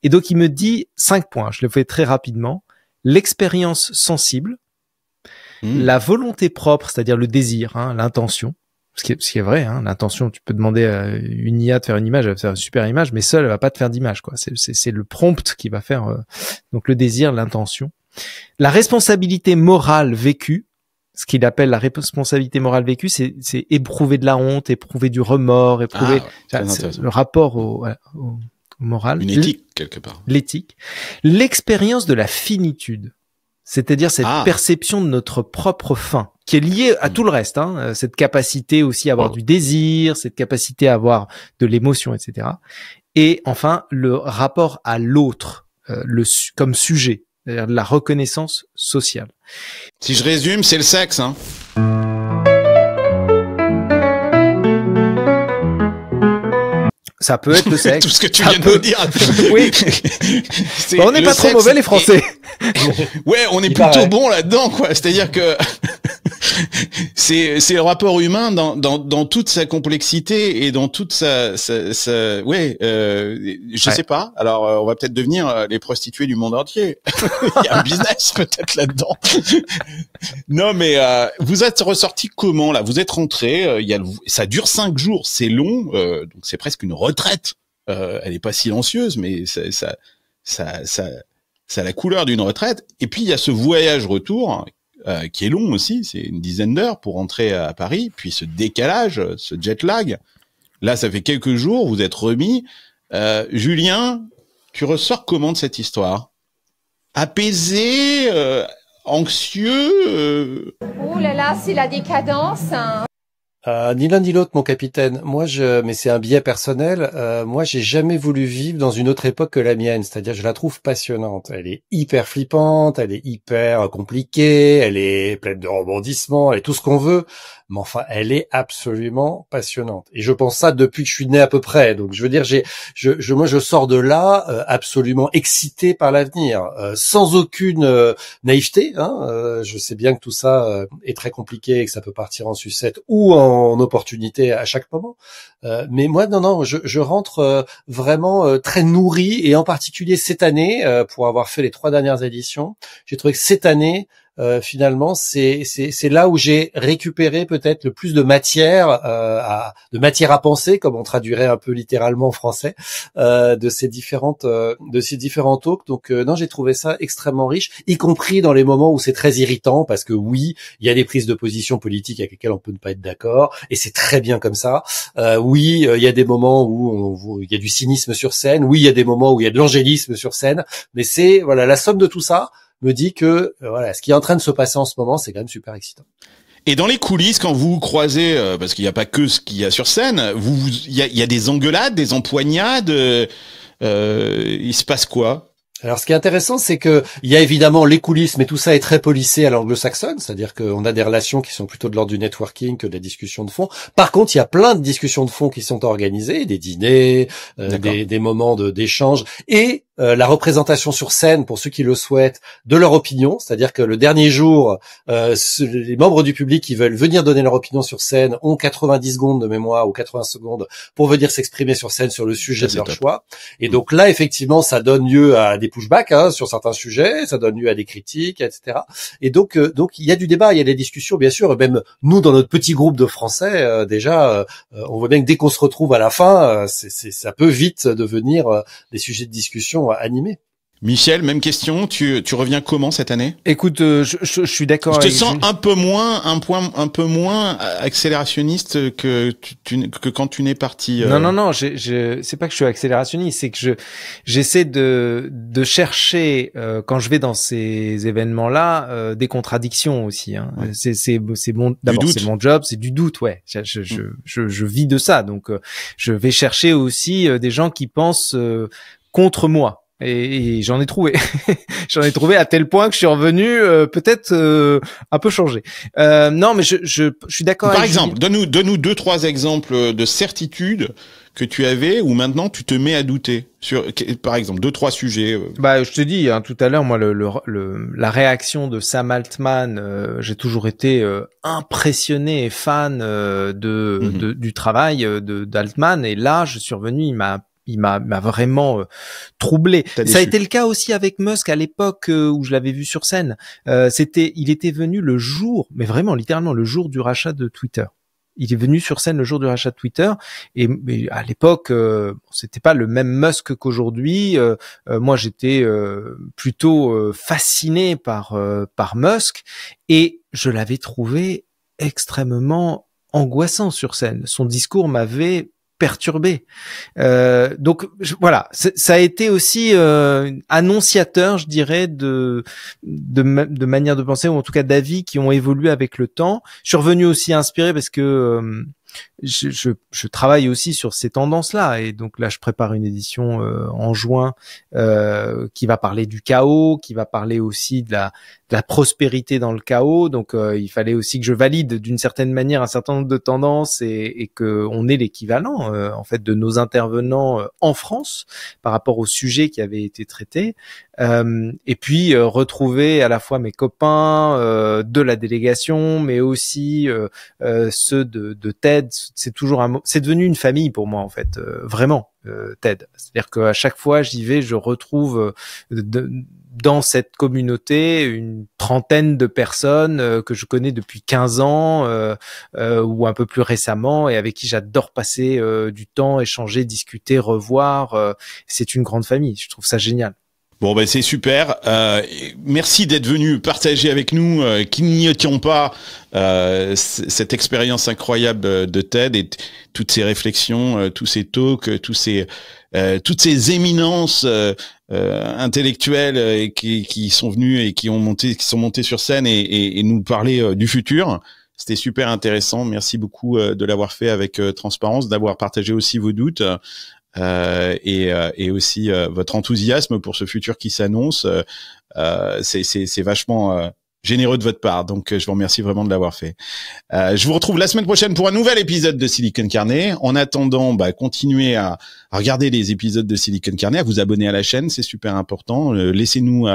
Et donc il me dit 5 points. Je le fais très rapidement. L'expérience sensible. La volonté propre, c'est-à-dire le désir, hein, l'intention, ce qui est vrai, hein, l'intention, tu peux demander à une IA de faire une image, elle va faire une super image, mais seule, elle va pas te faire d'image, quoi. C'est le prompt qui va faire, donc le désir, l'intention. La responsabilité morale vécue, ce qu'il appelle la responsabilité morale vécue, c'est éprouver de la honte, éprouver du remords, éprouver, le rapport au moral. Une éthique, quelque part. L'éthique. L'expérience de la finitude. C'est-à-dire cette perception de notre propre fin, qui est liée à tout le reste, hein, cette capacité aussi à avoir du désir, cette capacité à avoir de l'émotion, etc. Et enfin, le rapport à l'autre, comme sujet, c'est-à-dire la reconnaissance sociale. Si je résume, c'est le sexe, hein. Ça peut être le sexe. Tout ce que tu viens de nous dire. Oui. On n'est pas trop mauvais, les Français. Ouais, on est plutôt bon là-dedans, quoi. C'est-à-dire que c'est le rapport humain dans toute sa complexité et dans toute sa je sais pas. Alors, on va peut-être devenir les prostituées du monde entier. Il y a un business peut-être là-dedans. Non, mais vous êtes ressorti comment là? Vous êtes rentré. Ça dure 5 jours. C'est long. Donc c'est presque une retraite. Elle est pas silencieuse, mais ça ça a la couleur d'une retraite. Et puis il y a ce voyage retour qui est long aussi, c'est une dizaine d'heures pour rentrer à Paris, puis ce décalage, ce jet lag. Là, ça fait quelques jours, vous êtes remis. Julien, tu ressors comment de cette histoire? Apaisé, anxieux Oh là là, c'est la décadence, hein. Ni l'un ni l'autre, mon capitaine. Mais c'est un biais personnel. Moi, j'ai jamais voulu vivre dans une autre époque que la mienne. C'est-à-dire, je la trouve passionnante. Elle est hyper flippante, elle est hyper compliquée, elle est pleine de rebondissements, elle est tout ce qu'on veut. Mais enfin, elle est absolument passionnante. Et je pense ça depuis que je suis né à peu près. Donc, je veux dire, moi, je sors de là absolument excité par l'avenir, sans aucune naïveté. Je sais bien que tout ça est très compliqué et que ça peut partir en sucette ou en opportunité à chaque moment. Mais moi, non, je rentre vraiment très nourri, et en particulier cette année, pour avoir fait les 3 dernières éditions, j'ai trouvé que cette année, finalement, c'est là où j'ai récupéré peut-être le plus de matière à penser, comme on traduirait un peu littéralement en français, de ces différents talks. Donc non, j'ai trouvé ça extrêmement riche, y compris dans les moments où c'est très irritant, parce que oui, il y a des prises de position politiques avec lesquelles on peut ne pas être d'accord, et c'est très bien comme ça. Oui, il y a des moments où il y a du cynisme sur scène. Oui, il y a des moments où il y a de l'angélisme sur scène. Mais c'est la somme de tout ça me dit que ce qui est en train de se passer en ce moment, c'est quand même super excitant. Et dans les coulisses, quand vous vous croisez, parce qu'il n'y a pas que ce qu'il y a sur scène, il y a des engueulades, des empoignades, il se passe quoi? Alors, ce qui est intéressant, c'est que il y a évidemment les coulisses, mais tout ça est très policé à l'anglo-saxonne, c'est-à-dire qu'on a des relations qui sont plutôt de l'ordre du networking que des discussions de fond. Par contre, il y a plein de discussions de fond qui sont organisées, des dîners, des moments d'échange, et la représentation sur scène, pour ceux qui le souhaitent, de leur opinion, c'est-à-dire que le dernier jour, les membres du public qui veulent venir donner leur opinion sur scène ont 90 secondes de mémoire ou 80 secondes pour venir s'exprimer sur scène sur le sujet de leur choix. Et donc là, effectivement, ça donne lieu à des pushbacks sur certains sujets, ça donne lieu à des critiques, etc. Et donc il y a du débat, il y a des discussions, bien sûr. Même nous, dans notre petit groupe de Français, déjà, on voit bien que dès qu'on se retrouve à la fin, ça peut vite devenir des sujets de discussion animés. Michel, même question. Tu reviens comment cette année? Écoute, je suis d'accord. Je te sens un peu moins accélérationniste que quand tu n'es parti. Non. C'est pas que je suis accélérationniste, c'est que j'essaie de chercher quand je vais dans ces événements-là des contradictions aussi. Hein. C'est bon. D'abord, c'est mon job, c'est du doute. Ouais, je vis de ça, donc je vais chercher aussi des gens qui pensent contre moi. Et j'en ai trouvé. J'en ai trouvé à tel point que je suis revenu peut-être un peu changé. Non, mais je suis d'accord avec Par exemple, donne-nous 2-3 exemples de certitudes que tu avais ou maintenant tu te mets à douter sur, par exemple, 2-3 sujets. Je te dis tout à l'heure, moi la réaction de Sam Altman, j'ai toujours été impressionné et fan du travail d'Altman, et là je suis revenu, il m'a vraiment troublé. Ça a été le cas aussi avec Musk à l'époque où je l'avais vu sur scène. Il était venu le jour, mais vraiment littéralement le jour du rachat de Twitter. Il est venu sur scène le jour du rachat de Twitter, mais à l'époque c'était pas le même Musk qu'aujourd'hui. Moi j'étais plutôt fasciné par Musk, et je l'avais trouvé extrêmement angoissant sur scène. Son discours m'avait perturbé. Donc voilà, ça a été aussi annonciateur, je dirais, de manière de penser, ou en tout cas d'avis qui ont évolué avec le temps. Je suis revenu aussi inspiré parce que je travaille aussi sur ces tendances-là, et donc là je prépare une édition en juin qui va parler du chaos, qui va parler aussi de la prospérité dans le chaos. Donc il fallait aussi que je valide d'une certaine manière un certain nombre de tendances, et que on ait l'équivalent en fait de nos intervenants en France par rapport aux sujets qui avaient été traités. Et puis retrouver à la fois mes copains de la délégation, mais aussi ceux de TED. C'est toujours c'est devenu une famille pour moi en fait, vraiment, TED. C'est-à-dire qu'à chaque fois j'y vais, je retrouve dans cette communauté une trentaine de personnes que je connais depuis 15 ans ou un peu plus récemment, et avec qui j'adore passer du temps, échanger, discuter, revoir. C'est une grande famille, je trouve ça génial. Bon, ben c'est super. Merci d'être venu partager avec nous, qui n'y étions pas, cette expérience incroyable de TED et toutes ces réflexions, tous ces talks, toutes ces éminences intellectuelles qui sont venues et qui sont montées sur scène et nous parler du futur. C'était super intéressant. Merci beaucoup de l'avoir fait avec transparence, d'avoir partagé aussi vos doutes. Et aussi votre enthousiasme pour ce futur qui s'annonce, c'est vachement généreux de votre part, donc je vous remercie vraiment de l'avoir fait. Je vous retrouve la semaine prochaine pour un nouvel épisode de Silicon Carnet. En attendant, continuez à regarder les épisodes de Silicon Carnet, à vous abonner à la chaîne, c'est super important. Laissez-nous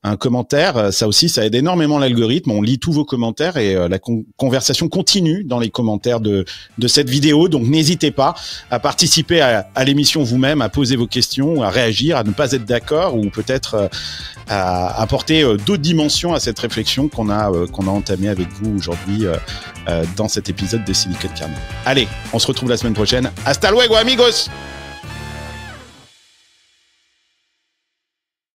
un commentaire, ça aussi, ça aide énormément l'algorithme. On lit tous vos commentaires et la conversation continue dans les commentaires de cette vidéo. Donc n'hésitez pas à participer à l'émission vous-même, à poser vos questions, à réagir, à ne pas être d'accord ou peut-être à apporter d'autres dimensions à cette réflexion qu'on a entamée avec vous aujourd'hui dans cet épisode de Silicon Carnet. Allez, on se retrouve la semaine prochaine. Hasta luego, amigos!